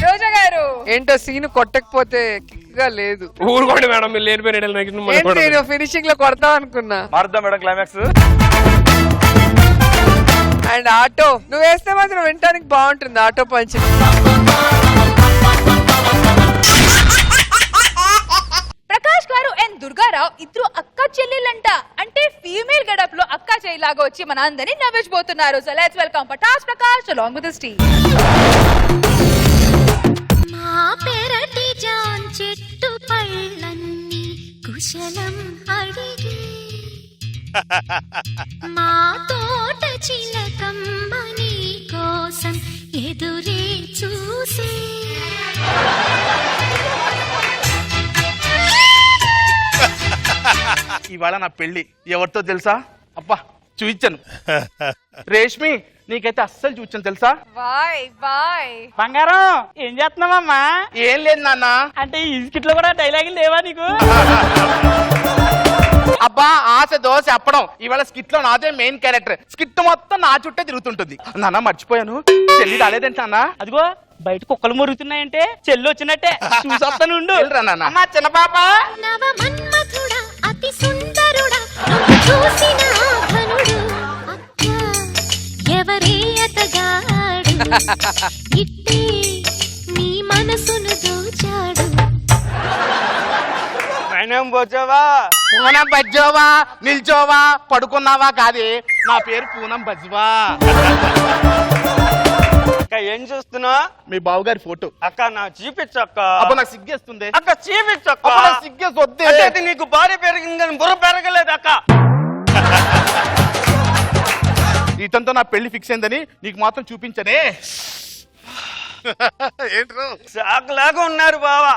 రోజా గారు ఏంటో సీన్ కొట్టకపోతే కిక్ గా లేదు. ఊరుకోండి మేడం, మీరు లేనిపోయిన నేను ఫినిషింగ్ లో కొడతాం అనుకున్నా. మారుద్దాం మేడం క్లైమాక్స్. అండ్ ఆటో నువ్వు వేస్తే మాత్రం వినటానికి బాగుంటుంది. ఆటో పంచి ప్రకాష్ గారు అండ్ దుర్గారావు ఇద్దరు అక్క చెల్లెలంట. అంటే ఫీమేల్ గెటప్ లో అక్క చెల్లిలాగా వచ్చి మన అందరినీ నవ్వించబోతున్నారు. So let's welcome Patas Prakash along with his team. మా పెరటి జాన్ చెట్టు పళ్ళన్నీ కుశలం అడిగి మా తోట చిలకమ్మ నీ కోసం ఎదురే చూసి ఇవాళ నా పెళ్లి ఎవరితో తెలుసా? అబ్బా చూయించాను. రేష్మి నీకైతే అస్సలు చూచాను తెలుసా? బాయ్ బాయ్ బంగారం ఏం చేస్తున్నావమ్మా? ఏం లేదు నాన్న. అంటే ఈ స్కిట్ లో కూడా డైలాగులు లేవా నీకు? అబ్బా ఆశ దోశ అప్పడం. ఇవాళ స్కిట్ లో నాదే మెయిన్ క్యారెక్టర్. స్కిట్ మొత్తం నా చుట్టే తిరుగుతుంటుంది. నాన్న మర్చిపోయాను, చెల్లి రాలేదంట అన్న. అదిగో బయట కుక్కలు మురుగుతున్నాయంటే చెల్లి వచ్చినట్టే. చూసొస్తాను ఉండు. వెళ్ళరా నాన్న. అమ్మా చిన్న పాప. నవ మన్మథుడా అతి సుందరుడా నువ్వు చూసిన ఘనుడు అక్క ఎవరే అతగాడు ఇట్టే నీ మనసును దోచాడు. పూనం బజ్జోవా, నిల్చోవా, పడుకున్నావా కాదే, నా పేరు పూనం బజ్వా. ఏం చూస్తున్నా? మీ బావగారి ఫోటో. అక్క నా చూపించక్క. అప్పుడు నాకు సిగ్గేస్తుంది. అక్క చూపించక్క. అప్పుడు నాకు సిగ్గేసి వద్దే. అంటే నీకు భార్య పెరిగిందని బుర్ర పెరగలేదు అక్క. ఇతంతో నా పెళ్లి ఫిక్స్ అయిందని నీకు మాత్రం చూపించనే. ఏంట్రో చాకులాగా ఉన్నారు బావా.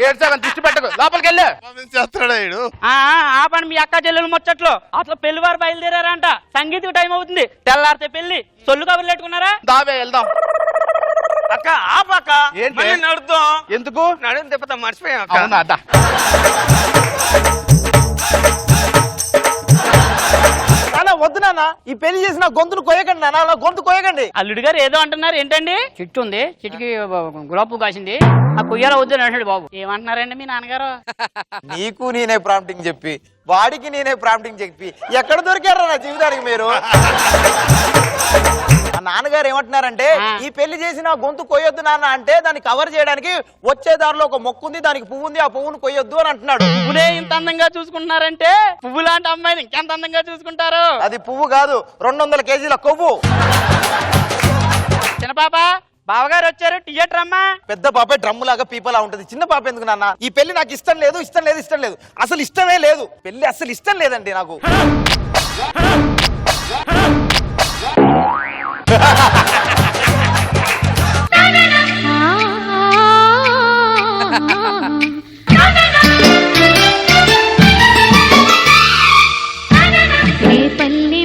ఏడ్చాలని దృష్టి పెట్టకు, లోపలికి వెళ్ళు. చేస్తాడా ఈడు? ఆ పని మీ అక్క చెల్లెలు ముచ్చట్లు. అట్లా పెళ్లి వారు బయలుదేరారంట. సంగీతకు టైం అవుతుంది, తెల్లారితే పెళ్లి. సొల్లు కబుర్లు పెట్టుకున్నారా? దావే వెళ్దాం. అక్క ఆపక్క. ఏంటి? నడుద్దాం. ఎందుకు? నడుము తిప్పతా మర్చిపోయాం. అవునా అదా. వద్దు నాన్న, ఈ పెళ్లి చేసిన గొంతులు కొయ్యకండి నాన్న, అలా గొంతు కొయ్యకండి. అల్లుడు గారు ఏదో అంటున్నారు ఏంటండి? చెట్టు ఉంది, చెట్టుకి గులాబీ పువ్వు కాసింది, ఆ కొయ్యాల వద్దు అని అంటాడు బాబు. ఏమంటున్నారండి మీ నాన్నగారు? నీకు నేనే ప్రాంప్టింగ్ చెప్పి, వాడికి నేనే ప్రాంప్టింగ్ చెప్పి ఎక్కడ దొరికారా నా జీవితానికి మీరు? మా నాన్నగారు ఏమంటున్నారంటే, ఈ పెళ్లి చేసిన గొంతు కొయ్యొద్దు నాన్న అంటే దాన్ని కవర్ చేయడానికి వచ్చే దారిలో ఒక మొక్కు ఉంది, దానికి పువ్వు ఉంది, ఆ పువ్వును కొయ్యొద్దు అని అంటున్నాడు. పువ్వునే ఇంత అందంగా చూసుకుంటున్నారంటే పువ్వు లాంటి అమ్మాయిని ఇంకెంత అందంగా చూసుకుంటారు? అది పువ్వు కాదు, 200 కేజీల కొవ్వు. చిన్న పాప, బావగారు వచ్చారు, థియేటర్ అమ్మా. పెద్ద పాపే డ్రమ్ము లాగా పీపలా ఉంటది, చిన్న పాప ఎందుకు నాన్న? ఈ పెళ్లి నాకు ఇష్టం లేదు, ఇష్టం లేదు, ఇష్టం లేదు, అసలు ఇష్టమే లేదు. పెళ్లి అసలు ఇష్టం లేదండి నాకు.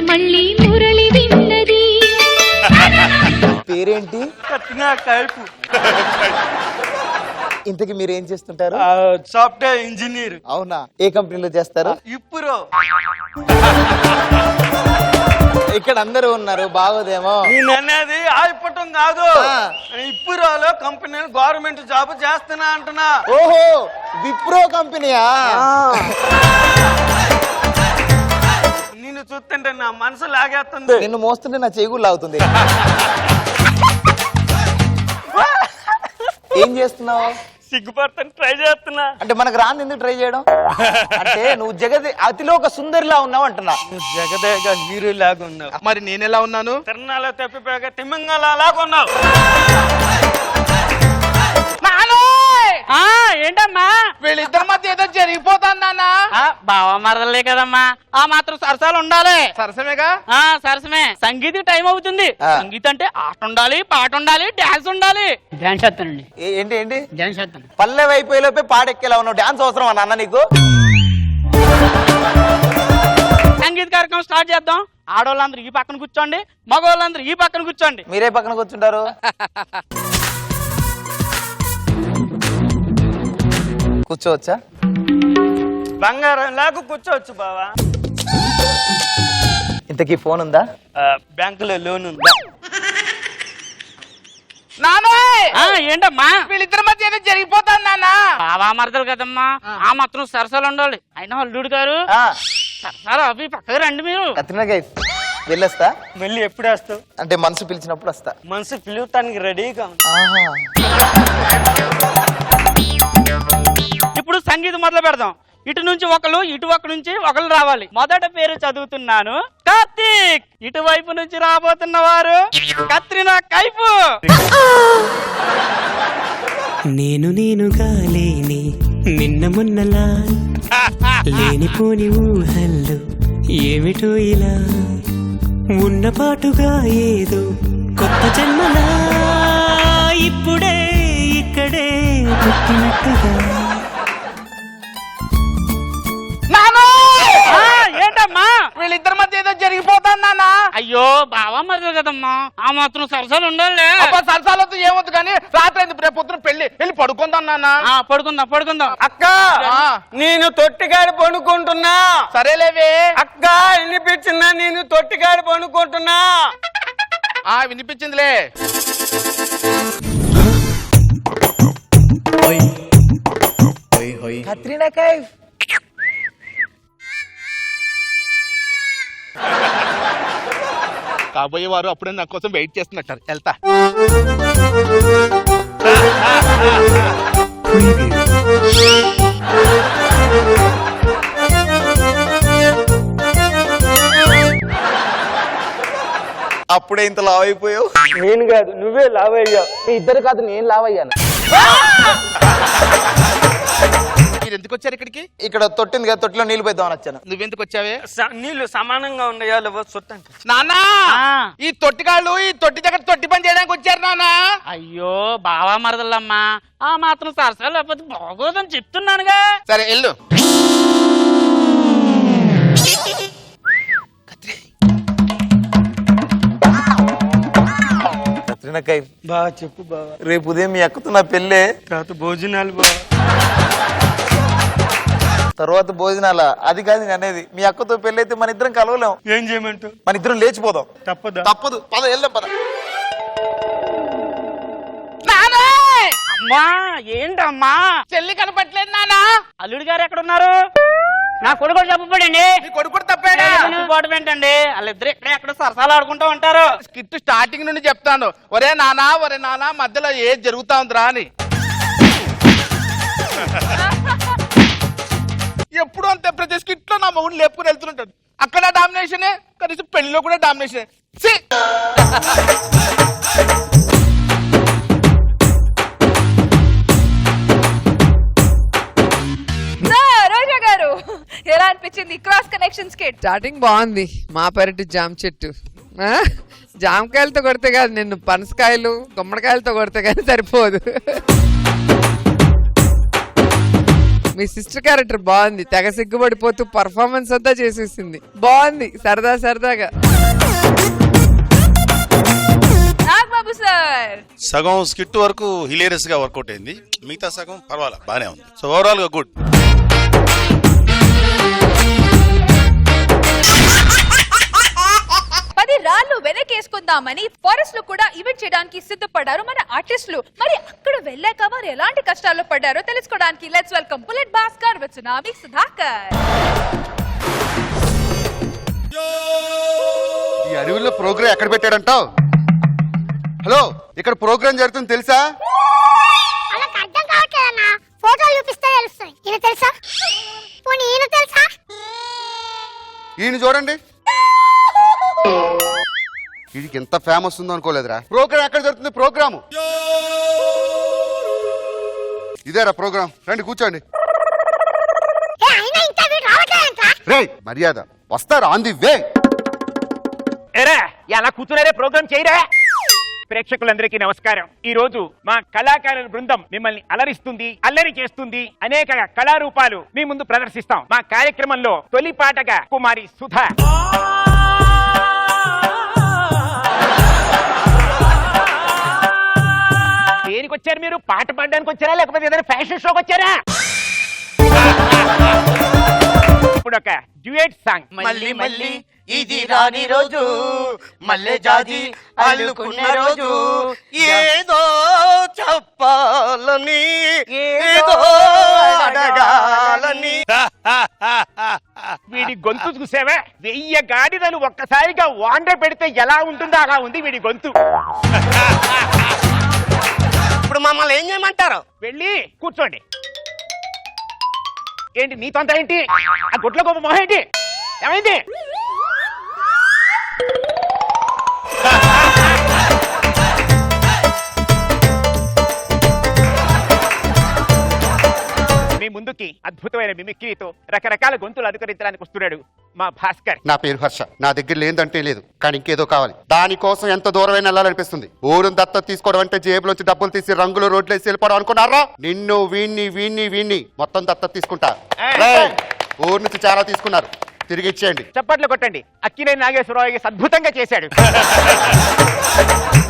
మళ్ళీ మురళి విన్నది. పేరేంటి? కైపు. ఇంతకి మీరు ఏం చేస్తుంటారు? Software engineer. అవునా? ఏ కంపెనీలో చేస్తారు? ఇప్పుడు ఇక్కడ అందరూ ఉన్నారు, బాగోదేమో. నేననేది ఆగిపోవటం కాదు, ఇప్పురోలో కంపెనీ గవర్నమెంట్ జాబ్ చేస్తున్నా అంటున్నా. ఓహో, విప్రో కంపెనీయా? నిన్ను చూస్తుంటే నా మనసు లాగేస్తుంది. నిన్ను మోస్తుంటే నా చేయి కూడా లాగుతుంది. ఏం చేస్తున్నావు? సిగ్గుపడతాను ట్రై చేస్తున్నా. అంటే మనకు రాని ఎందుకు ట్రై చేయడం? అంటే నువ్వు జగతి అతిలో ఒక సుందరిలా ఉన్నావు అంటున్నా. నువ్వు జగదేగా హీరో లాగా ఉన్నావు. మరి నేను ఎలా ఉన్నాను? తిరణాలు తప్పిపోయాక తిమ్మంగళ లాగా ఉన్నావు. ఏంటమ్మా వీళ్ళిద్దరి మధ్య ఏదో జరిగిపోతాను నాన్న. బావ మరదలే కదమ్మా, ఆ మాత్రం సరసాలు ఉండాలి. సరసమేగా? సరసమే. సంగీతం టైం అవుతుంది. సంగీతం అంటే ఆట ఉండాలి, పాట ఉండాలి, డాన్స్ ఉండాలి. డాన్స్ చేస్తానండి. ఏంటి ఏంటి డాన్స్ చేస్తాను. పల్లె వైపోయేలోపే పాడెక్కేలా ఉన్నావు. డాన్స్ అవసరం అన్న నీకు? సంగీత కార్యక్రమం స్టార్ట్ చేద్దాం. ఆడవాళ్ళందరూ ఈ పక్కన కూర్చోండి, మగవాళ్ళందరూ ఈ పక్కన కూర్చోండి. మీరే పక్కన కూర్చుంటారు. కూర్చోవచ్చా? బంగారం లాగా కూర్చోవచ్చు బావా. ఇంతకీ ఫోన్ ఉందా? బ్యాంకులో లోన్ ఉందా? ఏంటమ్మా వీళ్ళిద్దరి మధ్య ఏదో జరిగిపోతాను నాన్న. బావా మరదలు కదమ్మా, ఆ మాత్రం సరసాలు ఉండాలి. అయినా అల్లుడు గారు సరసాలు అవి పక్కకు రండి. మీరు కత్రినా గైస్ వెళ్ళొస్తా. మళ్ళీ ఎప్పుడు వస్తావు? అంటే మనసు పిలిచినప్పుడు వస్తా. మనసు పిలువటానికి రెడీగా. ఇప్పుడు సంగీతం మొదలు పెడదాం. ఇటు నుంచి ఒకరు, ఇటువైపు నుంచి ఒకరు రావాలి. మొదట పేరు చదువుతున్నాను, కార్తీక్. ఇటువైపు నుంచి రాబోతున్న వారు కత్రినా కైఫ్. నేనుగా లేని నిన్న మొన్నలా లేనిపోని ఊహల్లో ఏమిటో ఇలా ఉన్న పాటుగా ఏదో కొత్త జన్మలా ఇప్పుడే ఇక్కడే పుట్టినట్టుగా. ఏంటమ్మా వీళ్ళిద్దరి మధ్య ఏదో జరిగిపోతాను నాన్న. అయ్యో బావా మరదలు కదమ్మా, ఆ మాత్రం సరసాలు ఉండాలి. సరసాలతో ఏమవుతుంది కానీ రాత్రి అయింది, రేపు పొద్దున పెళ్లి. వెళ్ళి పడుకుందాం నాన్న. పడుకుందాం. అక్క నేను తొట్టిగాడి పడుకుంటున్నా. సరేలేవే అక్క వినిపించిందా? నేను తొట్టిగాడి పడుకుంటున్నా. వినిపించిందిలే. కత్రినా కైఫ్ కాబోయే వారు అప్పుడే నా కోసం వెయిట్ చేస్తున్నట్టారు. వెళ్తా. అప్పుడే ఇంత లావ్ అయిపోయావు. నేను కాదు, నువ్వే లావయ్యావు. మీ ఇద్దరు కాదు, నేను లావ్ అయ్యాను. మీరు ఎందుకు వచ్చారు ఇక్కడికి? ఇక్కడ తొట్టింది కదా, తొట్టిలో నీళ్లు పోయిద్దామని వచ్చాను. నువ్వెందుకు వచ్చావే? నీళ్లు సమానంగా ఉన్నాయా చుట్టండి. నాన్నా ఈ తొట్టిగాళ్ళు ఈ తొట్టి దగ్గర తొట్టి పని చేయడానికి వచ్చారు నాన్న. అయ్యో బావా మరదలమ్మా, ఆ మాత్రం సరసాలు లేకపోతే బాగోదని చెప్తున్నానుగా. సరే వెళ్ళు. కత్రినా కైఫ్ బాగా చెప్పు బావా. రేపు ఉదయం మీ అక్కతో నా పెళ్ళే. తర్వాత భోజనాలు బావా. తర్వాత భోజనాల అది కాదు నేను అనేది. మీ అక్కతో పెళ్లి అయితే మన ఇద్దరం కలవలేం. ఏం చేయమంటావు? మన ఇద్దరం లేచిపోదాం. తప్పదా? తప్పదు, పద వెళ్దాం పద. అమ్మా ఏంటమ్మా చెల్లి కనపట్లేదు నానా. అల్లుడు గారు ఎక్కడ ఉన్నారు? నా కొడుకు చెప్పబడండి. నీ కొడుకు కూడా తప్పేనా? పోవడం ఏంటండి? వాళ్ళిద్దరు ఎక్కడ సరసాలు ఆడుకుంటూ ఉంటారు. స్కిట్ స్టార్టింగ్ నుండి చెప్తాను. ఒరే నానా మధ్యలో ఏది జరుగుతా ఉందిరా అని. ఎప్పుడు అంతే, ప్రతి స్కిట్ లో నా మొగుడు లేపుకుని వెళ్తుంటాడు. అక్కడ డామినేషనే, కనీసం పెళ్లిలో కూడా డామినేషనే. రోజా గారు ఎలా అనిపించింది క్రాస్ కనెక్షన్ స్కిట్? స్టార్టింగ్ బాగుంది. మా పెరటి జామ చెట్టు జామకాయలతో కొడితే కాదు, నిన్ను పనసకాయలు గుమ్మడికాయలతో కొడితే కానీ సరిపోదు. మీ సిస్టర్ క్యారెక్టర్ బాగుంది. తెగ సిగ్గుపడిపోతూ పర్ఫార్మెన్స్ అంతా చేసేసింది. బాగుంది, సరదాగా. నాగబాబు సార్ సగం స్కిట్ వరకు హిలేరియస్ గా వర్కౌట్ అయింది, మిగతా సగం పర్వాలేదు, బానే ఉంది. సో ఓవరాల్ గా గుడ్. 10 రాళ్ళు వెనకేసుకుందామని ఫారెస్ట్ లో కూడా ఈవెంట్ చేయడానికి సిద్ధపడ్డారు మన ఆర్టిస్టులు. మరి అక్కడ వెళ్ళాక వారు ఎలాంటి కష్టాల్లో పడ్డారో తెలుసుకోవడానికి let's welcome bullet Bhaskar with tsunami Sudhakar. ఈ అడవుల్లో ప్రోగ్రామ్ ఎక్కడ పెట్టాడంటావు? హలో, ఇక్కడ ప్రోగ్రామ్ జరుగుతుంది తెలుసా? అర్థం కావట్లేదన్నా, ఫోటోలు చూపిస్తే తెలుస్తుంది. ఈయన తెలుసా? పోనీ ఈయన తెలుసా? ఈయన చూడండి, వీడికి ఎంత ఫేమస్ ఉందో అనుకోలేదురా. ప్రోగ్రామ్ ఎక్కడ జరుగుతుంది? ప్రోగ్రాము ఇదేరా ప్రోగ్రామ్. రండి కూర్చోండి. రే మర్యాద, వస్తారా? On the way. ఎరా ఎలా కూర్చున్నారే, ప్రోగ్రామ్ చేయరా? ప్రేక్షకులందరికీ నమస్కారం. ఈ రోజు మా కళాకారుల బృందం మిమ్మల్ని అలరిస్తుంది, అల్లరి చేస్తుంది. అనేక కళారూపాలు మీ ముందు ప్రదర్శిస్తాం. మా కార్యక్రమంలో తొలి పాటగా కుమారి సుధా, దేనికి వచ్చారు మీరు? పాట పాడడానికి వచ్చారా లేకపోతే ఏదైనా ఫ్యాషన్ షోకి వచ్చారా? ఇప్పుడు ఒక డ్యూయట్ సాంగ్. మళ్ళీ మళ్ళీ ఇది రాని రోజు, మల్లె జాజి అల్లుకున్న రోజు, ఏదో చెప్పాలని ఏదో అడగాలని. వీడి గొంతు చూసావా? 1000 గాడిదలు ఒక్కసారిగా వాండ పెడితే ఎలా ఉంటుందో అలా ఉంది వీడి గొంతు. ఇప్పుడు మమ్మల్ని ఏం చేయమంటారు? వెళ్ళి కూర్చోండి. ఏంటి నీ తొంత ఏంటి? ఆ గుట్ల గొప్ప మొహం ఏంటి? ఏమైంది? మీ ముందుకి అద్భుతమైన మిమిక్రీతో రకరకాల గొంతులు అనుకరించడానికి వస్తున్నాడు మా భాస్కర్. నా పేరు హర్ష. నా దగ్గర లేదంటే లేదు, కానీ ఇంకేదో కావాలి. దానికోసం ఎంత దూరమైనా వెళ్ళాలనిపిస్తుంది. ఊరుని దత్త తీసుకోవడం అంటే జేబులోంచి డబ్బులు తీసి రంగులు రోడ్లు వేసి వెళ్ళిపోవడం అనుకున్నారా? నిన్ను వీణ్ణి మొత్తం దత్త తీసుకుంటా. ఊరు నుంచి చాలా తీసుకున్నారు, తిరిగి ఇచ్చేయండి. చప్పట్లు కొట్టండి. అక్కినేని నాగేశ్వరరావు అద్భుతంగా చేశాడు.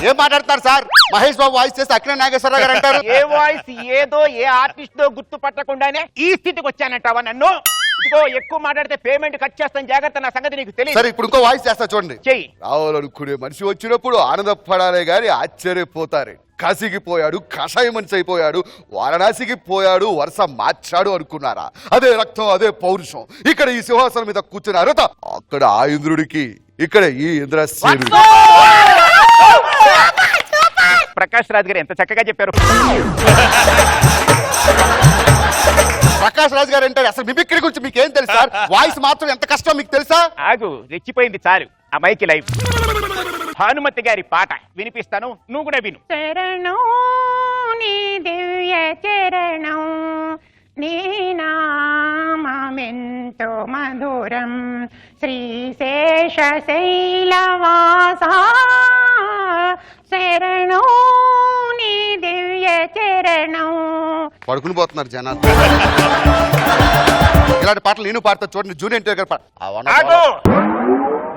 ఏం మాట్లాడుతున్నారు సార్? మహేష్ బాబు వాయిస్ చేస్తే అక్కినేని నాగేశ్వరరావు గారు అంటారు. ఏ వాయిస్ ఏదో ఏ ఆర్టిస్ట్ దో గుర్తుపట్టకుండానే ఈ స్థితికి వచ్చానంటావా నన్ను? ఇదిగో ఎక్కువ మాట్లాడితే పేమెంట్ కట్ చేస్తాను, జాగ్రత్త. నా సంగతి నీకు తెలియదు. సరే, ఇప్పుడు ఇంకో వాయిస్ చేస్తా చూడండి. చెయ్యి. రావాలనుకునే మనిషి వచ్చినప్పుడు ఆనందపడాలే గాని ఆశ్చర్యపోతారు. కాశీకి కషాయ మనిషి అయిపోయాడు, వారణాసికి పోయాడు, వరుస మార్చాడు అనుకున్నారా? అదే రక్తం, అదే పౌరుషం. ఇక్కడ ఈ సింహాసనం మీద కూర్చున్నారు, అక్కడ ఆ ఇంద్రుడికి, ఇక్కడ ఈ ఇంద్రసేనుడు. ప్రకాష్ రాజ్ గారు ఎంత చక్కగా చెప్పారు. ప్రకాష్ రాజ్ గారు అంటే అసలు మిమిక్రీ గురించి మీకేం తెలుసు సార్? వాయిస్ మాత్రం ఎంత కష్టం మీకు తెలుసా? ఆగు, రెచ్చిపోయింది చాలు. ఆ మైకి లైఫ్. భానుమతి గారి పాట వినిపిస్తాను, నువ్వు కూడా విను. చరణం నీ దివ్య చరణం, నీ నామెంతో మధురం, శ్రీశేష శైలవాసా, శరణం నీ దివ్య చరణం. పడుకుని పోతున్నారు జనాలు. ఇలాంటి పాటలు నేను పాడతా చూడండి. జూనియర్ ఎన్టీఆర్ గారు ఆగు,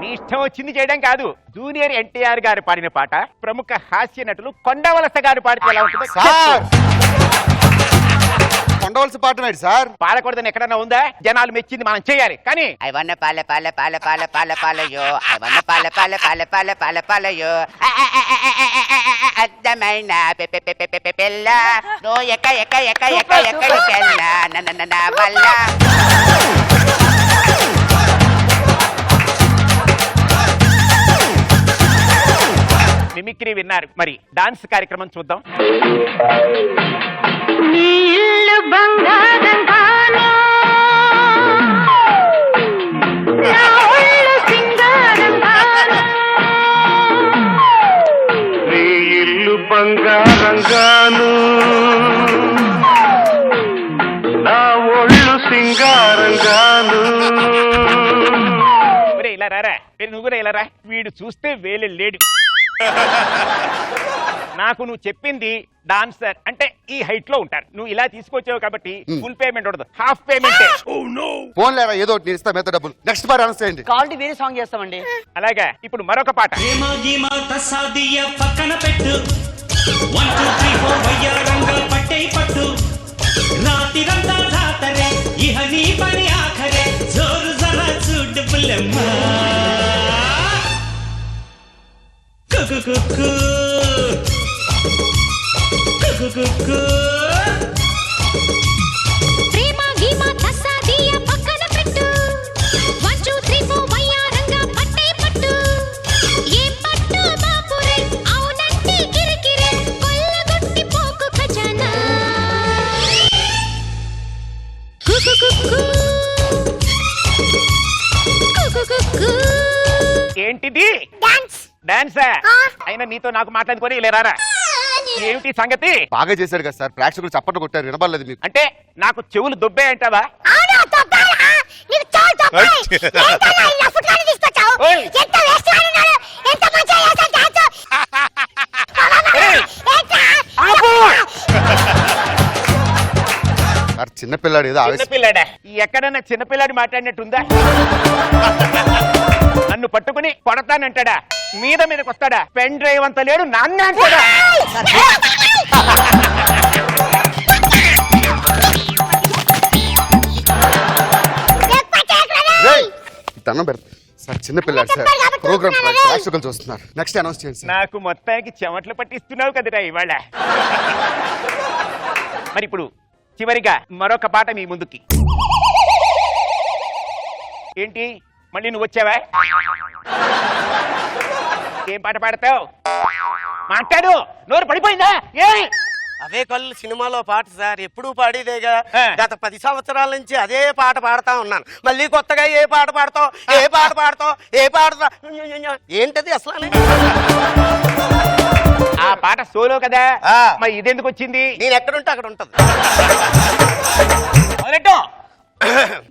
నీ ఇష్టం వచ్చింది చేయడం కాదు. జూనియర్ ఎన్టీఆర్ గారు పాడిన పాట ప్రముఖ హాస్య నటులు కొండవలస గారు పాడితే ఎలా ఉంటుంది? కొండవలస పాట ఏంటి సార్? పాడకూడదని ఎక్కడన్నా ఉందా? జనాలు మెచ్చింది మనం చేయాలి. కానీ ఐవన్న పాల పాల పాల పాల పాల పాలయో, ఐవన్న పాల పాల పాల పాల పాల పాలయో, అద్దమైన పిల్ల నో ఎక్క ఎక్క ఎక్క ఎక్క ఎక్క ఎక్కల్ల నన్న వల్ల. మిమిక్రీ విన్నారు, మరి డాన్స్ కార్యక్రమం చూద్దాం. నీ ఇల్లు బంగారం కాను, నా ఒళ్ళు సింగారం కాను. నీ ఇల్లు బంగారంగాను, నా ఒళ్ళు సింగారంగాను. ఇలా రారా, నువ్వు కూడా ఇలా రా. వీడు చూస్తే వేలు లేడు. నాకు నువ్వు చెప్పింది డాన్సర్ అంటే ఈ హైట్ లో ఉంటారు. నువ్వు ఇలా తీసుకొచ్చావు కాబట్టి ఫుల్ పేమెంట్ ఉండదు, హాఫ్ పేమెంట్. ఫోన్ లేదా ఏదో నేను ఇస్తా మిగతా డబ్బులు. నెక్స్ట్ పాట అనౌన్స్ చేయండి. కావాలంటే వేరే సాంగ్ చేస్తామండి. అలాగా, ఇప్పుడు మరొక పాట. పక్కన పెట్టు 1 2 3 4 వయ్యారంగా పట్టే పట్టు, రాతిరంతా రాతరే ఇహ నీ పని ఆఖరే, జోరు జరా చూడు పుల్లమ్మ కుకు ప్రేమ గీమ తస్సాదియ పక్కన పెట్టు 1 2 3 4 వయ్యారంగా ఏంటిది డాన్సా అయినా నీతో నాకు మాట్లాడుకొని లేరారా ఏమిటి సంగతి బాగా చేశారు కదా సార్, ప్రేక్షకులు చప్పట్లు కొట్టారు, వినబడలేదు మీకు. అంటే నాకు చెవులు దొబ్బే అంటావా సార్ చిన్నపిల్లాడు ఏదో ఆవేశం. చిన్నపిల్లాడా ఎక్కడన్నా చిన్నపిల్లాడి మాట్లాడినట్టుందా నన్ను పట్టుకుని కొడతానంటాడా మీద మీదకి వస్తాడా పెన్ డ్రైవ్ అంత లేడు నాన్న అంటాడా దండం పెడతా సార్, చిన్నపిల్లాడు సార్, ప్రోగ్రామ్ ప్రేక్షకులు చూస్తున్నారు. నెక్స్ట్ అనౌన్స్ చేయండి సార్. నాకు మొత్తానికి చెమట్లు పట్టిస్తున్నావు కదరా ఇవాళ మరి ఇప్పుడు చివరిగా మరొక పాట మీ ముందుకి. ఏంటి మళ్ళీ నువ్వు వచ్చావా ఏం పాట పాడతావు మాట్లాడు నోరు పడిపోయిందా ఏ అవే కళ్ళు సినిమాలో పాట సార్ ఎప్పుడు పాడేదేగా గత 10 సంవత్సరాల నుంచి అదే పాట పాడుతా ఉన్నాను మళ్ళీ కొత్తగా ఏ పాట పాడతావు ఏ పాట ఏంటది అసలు ఆ పాట సోలో కదా మరి ఇదెందుకు వచ్చింది నేను ఎక్కడుంటే అక్కడ ఉంటది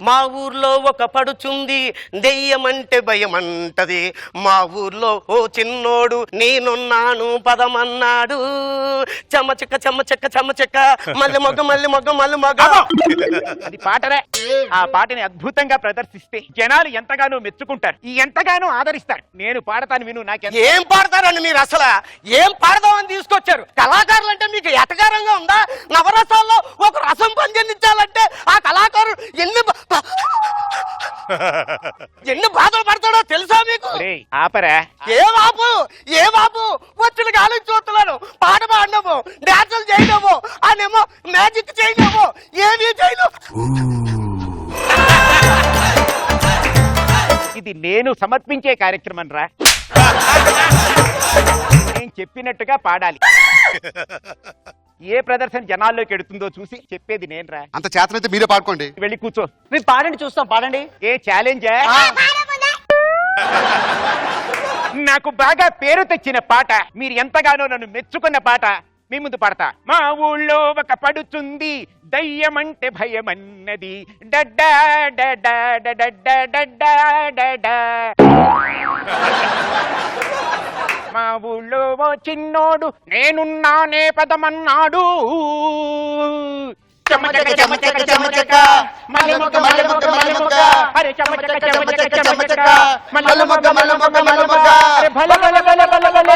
మా ఊర్లో ఒక పడుచుంది దెయ్యమంటే భయమంటది మా ఊర్లో ఓ చిన్నోడు నేనున్నాను పదమన్నాడు చెమ్మచెక్క చెమ్మచెక్క చెమ్మచెక్క మళ్ళీ మొగ్గ అది పాటరే ఆ పాటని అద్భుతంగా ప్రదర్శిస్తే జనాలు ఎంతగానో మెచ్చుకుంటారు ఎంతగానో ఆదరిస్తారు నేను పాడతాను విను నాకే ఏం పాడతారండి మీరు అసలు ఏం పాడదామని తీసుకొచ్చారు కళాకారులు అంటే మీకు ఎటకారంగా ఉందా నవరసాల్లో ఒక రసం పంజనించాలంటే ఆ కళాకారుడు ఎన్ని బాధలు పడతాడో తెలుసా మీకు ఆపరా ఏ బాపు వచ్చిన కాలం చూస్తున్నాను పాట పాడినాము డాన్సులు చేయలేము అనేమో మ్యాజిక్ చేయలేము ఏమీ చేయలేము ఇది నేను సమర్పించే కార్యక్రమం రా నేను చెప్పినట్టుగా పాడాలి ఏ ప్రదర్శన జనాల్లోకి ఎడుతుందో చూసి చెప్పేది నేను రా అంత చేతనైతే మీరే పాడుకోండి వెళ్ళి కూర్చో మీరు పాడండి చూస్తాం పాడండి ఏ ఛాలెంజా నాకు బాగా పేరు తెచ్చిన పాట మీరు ఎంతగానో నన్ను మెచ్చుకున్న పాట మీ ముందు పాడతా మా ఊళ్ళో ఒక పడుతుంది దయ్యమంటే భయమన్నది డడ్డా డడ్డా డడ్డా డడ్డా డడ్డా మా ఊళ్ళో ఓ చిన్నోడు నేనున్నానే పదమన్నాడు చెమచక చెమచక చెమచక మల్లెమొగ్గ మల్లెమొగ్గ మల్లెమొగ్గ అరే చెమచక చెమచక చెమచక మల్లెమొగ్గ మల్లెమొగ్గ మల్లెమొగ్గ అరే భల భల భల భల భల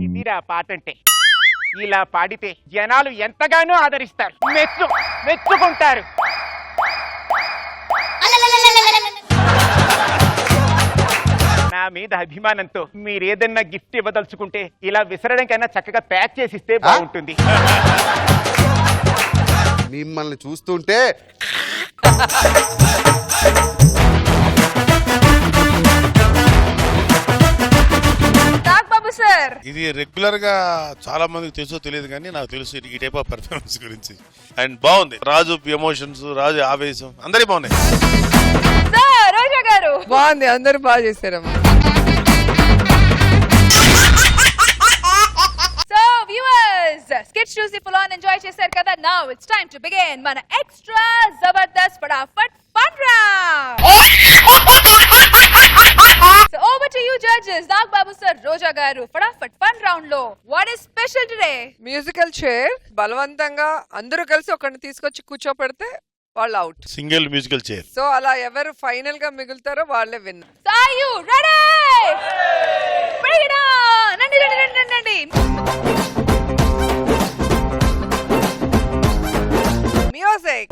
ఇదిరా పాట అంటే ఇలా పాడితే జనాలు ఎంతగానో ఆదరిస్తారు మెచ్చుకుంటారు నా మీద అభిమానంతో మీరు ఏదన్నా గిఫ్ట్ ఇవ్వదలుచుకుంటే ఇలా విసరడం కన్నా చక్కగా ప్యాక్ చేసిస్తే బాగుంటుంది మిమ్మల్ని చూస్తుంటే ఇది రెగ్యులర్ గా చాలా మందికి తెలుసో తెలియదు కానీ నాకు తెలుసు ఈ టైప్ ఆఫ్ పర్ఫార్మెన్స్ గురించి అండ్ బాగుంది రాజు ఎమోషన్స్ రాజు ఆవేశం అందరి బాగున్నాయి బాగుంది అందరూ బాగా చేశారమ్మా So viewers, sketch చూసి full on enjoy చేశారు కదా. Now it's time to begin మన extra జబర్దస్త్ ఫటాఫట్ fun round. So over to you judges. Nag Babu sir, Roja garu, ఫటాఫట్ fun round లో what is special today? Musical chair బలవంతంగా అందరూ కలిసి ఒకరిని తీసుకొచ్చి కూర్చోపెడితే వాళ్ళు out. Single musical chair. So అలా ఎవరు ఫైనల్ గా మిగులుతారో వాళ్ళే win. So are you ready? Bring it on. రండి. మ్యూజిక్.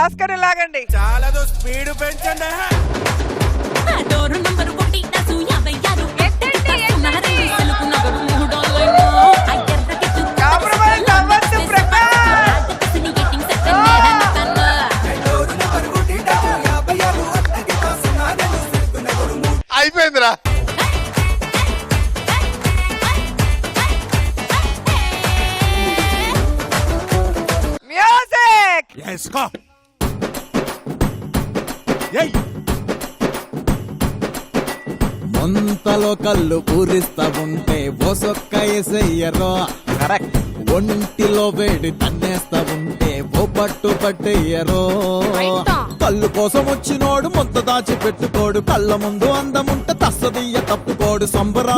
భాస్కర్ లాగండి. చాలా స్పీడ్ పెంచండి. డోరు నంబర్ 1 నాకు 56 ఎట్టండి సెలుకు నగరు 3 లైన్ అయ్యర్రకి కాంప్రమైజ్ అవ్వద్దు ప్రకాష్. సిని గెట్టింగ్ సెట్ నేహన్ కన్న అయిపోయిందిరా. మ్యూజిక్. మొంతలో కళ్ళు పూరిస్తా ఉంటే ఓసొక్క ఎసయ్యరో. కరెక్ట్. ఒంటిలో వేడి తన్నేస్తా ఉంటే ఓ పట్టు పట్టేయరో. కళ్ళు కోసం వచ్చినోడు మొత్త దాచి పెట్టుకోడు, కళ్ళ ముందు అందముంటే తస్సదియ్య తప్పుకోడు. సంబరా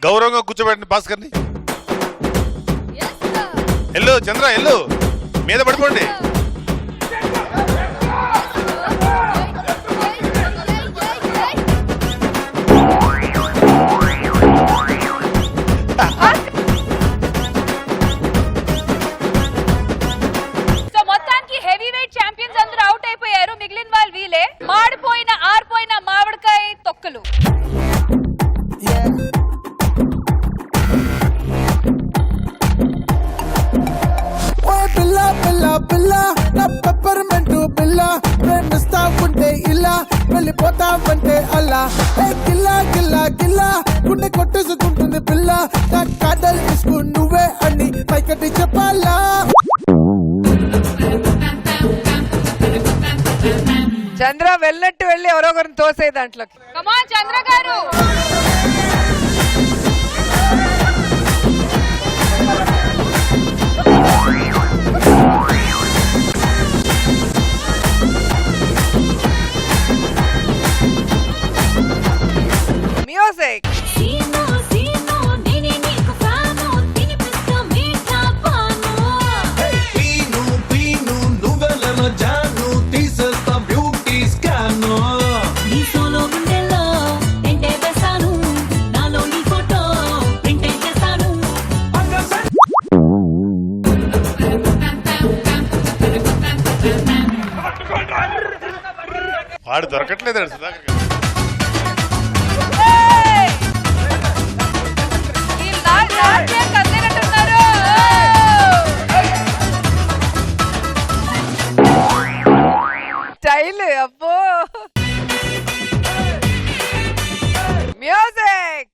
గౌరవంగా కూర్చోబెట్టండి భాస్కర్ని. ఎల్లు చంద్ర ఎల్లు, మీద పడిపోండి. సో మొత్తానికి హెవీ వెయిట్ ఛాంపియన్స్ అందరూ అవుట్ అయిపోయారు. మిగిలిన వాళ్ళు వీలే మాడిపోయిన ఆరిపోయిన మామిడికాయ తొక్కలు. పిల్ల పిల్ల పిల్ల నా పెప్పర్మెంట్ పిల్ల, ప్రేమిస్తా ఉంటే ఇలా వెళ్ళిపోతా ఉంటే అలా. గిల్లా గిల్లా గిల్లా గుండె కొట్టేసుకుంటుంది పిల్ల, నా కాదల్ ఇసుకు నువ్వే అని పైకటి చెప్పాలా. చంద్ర వెళ్ళినట్టు వెళ్ళి ఎవరో ఒకరిని తోసే దాంట్లోకి. కమాన్ చంద్ర గారు. మ్యూజిక్. సీను సీను నేనే నీకు ఫ్యాను తినిపిస్తా మీఠా పాను పీను పీను నువ్వెల జాను తీసేస్తా బ్యూటీ స్కాను. నీ సోలో గుండెల్లో ఎంటే వేస్తాను, నాలో నీ ఫోటో ప్రింట్ చేస్తాను. వాడు దొరకట్లేదు సుధాకర్ గారు. స్టైల్ అబ్బో. మ్యూజిక్.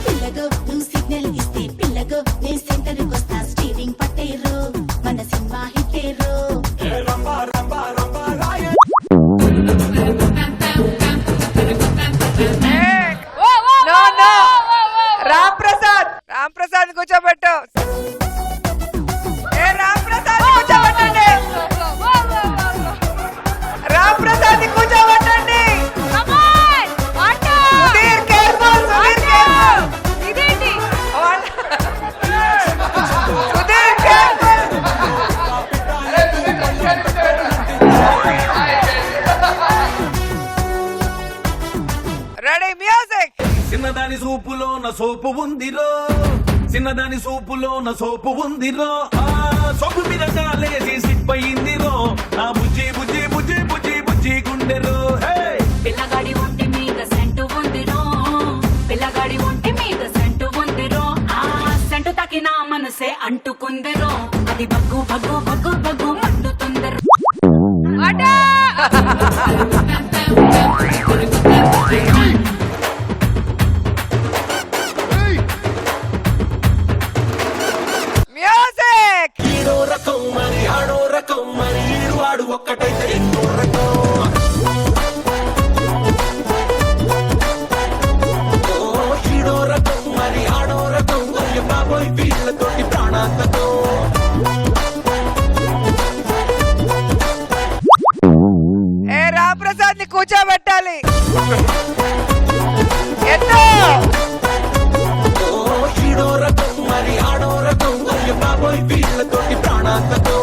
పిల్లగో నువ్వు సిగ్నల్ ఇస్తే పిల్లగో నేను సెంటర్కి వస్తా, స్టీరింగ్ పట్టేరు మన సినిమా హిట్టేరు. నో నో రామ్ ప్రసాద్, రామ్ ప్రసాద్ కూర్చోబెట్టు. ఏ రామ్ ప్రసాద్ కూర్చోబెట్టండి, రామ్ ప్రసాద్ కూర్చోబెట్టండి. Sudheer careful, Sudheer careful. ఇదేంటి సుధీర్ కేర్ఫుల్. Ready music. చిన్నదాని సూపులో నా సోపు ఉందిరో, చిన్నదాని సూపులో నా సోపు ఉందిరో. సోపు మీద కాలేసి సిప్పయిందిరో, నా బుజ్జి బుజ్జి బుజ్జి బుజ్జి బుజ్జి గుండెరో. పిల్లగాడి ఒంటి మీద సెంటు ఉందిరో, పిల్లగాడి ఒంటి మీద సెంటు ఉందిరో. ఆ సెంటు తాకిన మనసే అంటుకుందిరో, అది బగ్గు బగ్గు బగ్గు బగ్గు మండుతుందిరో. మ్యూజిక్. ఈడో రకం మరి ఆడో రకం మరి ఈడువాడు ఒక్కటైతే ఎన్నో రకం. ఈడో రకం మరి ఆడో రకం బాబోయ్ వీళ్ళతోటి ప్రాణాంతకం. ఏ రామ్ ప్రసాద్ ని కూర్చోబెట్టాలి. ఎన్నో ఈడో రకం మరి ఆడో రకం బాబోయ్ వీళ్ళతోటి ప్రాణాంతకం.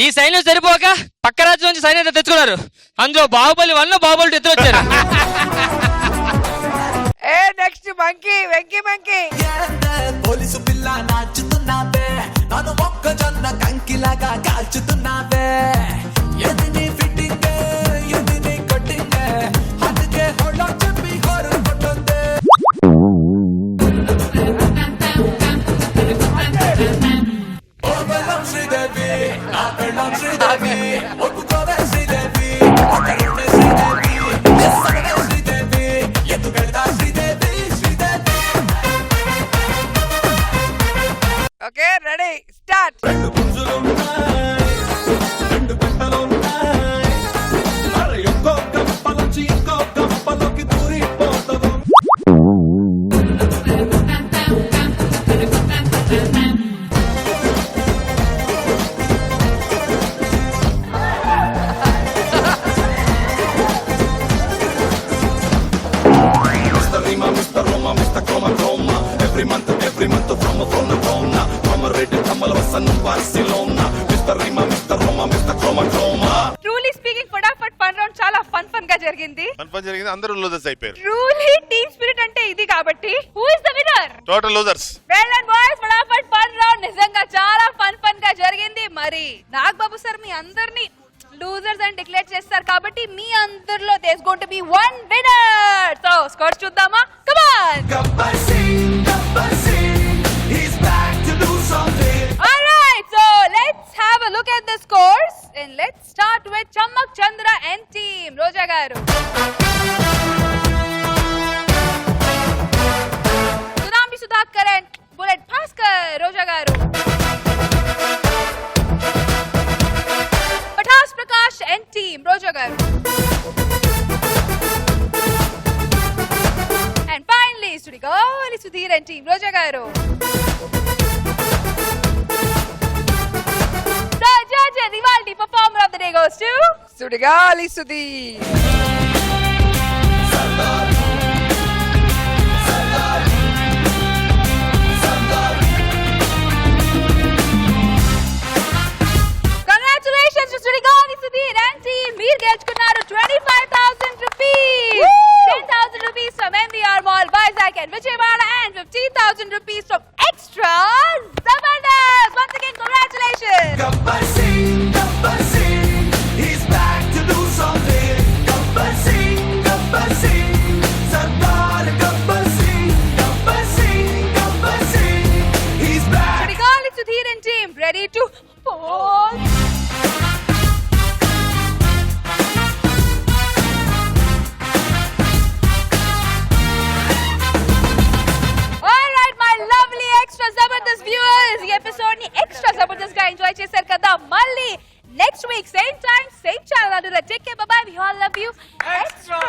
ఈ సైన్యం సరిపోక పక్క రాజ్యం నుంచి సైన్యం తెచ్చుకున్నారు. అందులో బాహుబలి 1 బాహుబలి 2 ఇద్దరు వచ్చారు. ఏ next monkey Venky monkey. Police పిల్ల నాచుతున్నావే, నన్ను మొక్కజొన్న కంకిలాగా కాల్చుతున్నావే. ఎదిని ఫిట్టింగ్ ఎదిని కట్టింగ్, అందుకే హోళ్ళో చెప్పి హోరు కొట్టుంది. ఓ బెల్లం శ్రీదేవి, నా బెల్లం శ్రీదేవి, ఒప్పుకోవే శ్రీదేవి, ఒక్కరుండే శ్రీదేవి, ఎస్సగడే శ్రీదేవి, ఎందుకెళ్తా Sridevi Sridevi. Okay ready start. రెండు పుంజులున్నాయి, రెండు పెట్టలున్నాయి, మరి ఒక్కో గంప నుంచి ఇంకో గంపలోకి దూరిపోతావు. Mr. Rima, Mr. Roma, Mr. Chroma, Chroma. Every month from a phone. Mama ready, Kamal Vassan, Barcelona. Mr. Rima, Mr. Roma, Mr. Chroma, Chroma. Truly speaking ఫటాఫట్ ఫన్ రౌండ్ చాలా ఫన్ గా జరిగింది. కన్ఫర్మ్ జరిగింది, అందరూ లూజర్స్ అయిపోయారు. Truly team spirit అంటే ఇది కాబట్టి who is the winner? Total losers. Well done boys, ఫటాఫట్ ఫన్ రౌండ్ నిజంగా చాలా ఫన్ గా జరిగింది. మరి నాగబాబు సార్ మీ అందరినీ లూజర్స్ అని డిక్లేర్ చేస్తారు కాబట్టి మీ అందరిలో does going to be one winner. So score చూద్దామా? Come on. Gabbar Singh, he's back to do something. Alright, so let's have a look at the scores and let's start with Chammak Chandra and team. Roja garu. Tsunami Sudhakar and Bullet Bhaskar. Roja garu. Pathas Prakash and team. Roja garu. And finally, Sudigali Sudhir and team. Roja garu. The judge and Rivaldi performer of the day goes to Sudigali Sudhi. Congratulations to Sudigali Sudhir and team. మీరు గెలుచుకున్నారు 25,000 rupees. 10,000 rupees from MBR Mall, Vizag and Vijayawada and 15,000 rupees from Extra Zabardast. Once again, congratulations. Gabbar Singh, he's back to do something. Gabbar Singh, Sardar Gabbar Singh, he's back. Sudigali Sudhir and team ready to fall. Extra Zabardast viewers, ఈ episode ని extra Jabardasth గా enjoy చేశారు కదా. మళ్ళీ next week same time same channel. Take care, bye bye, we all love you. Extra.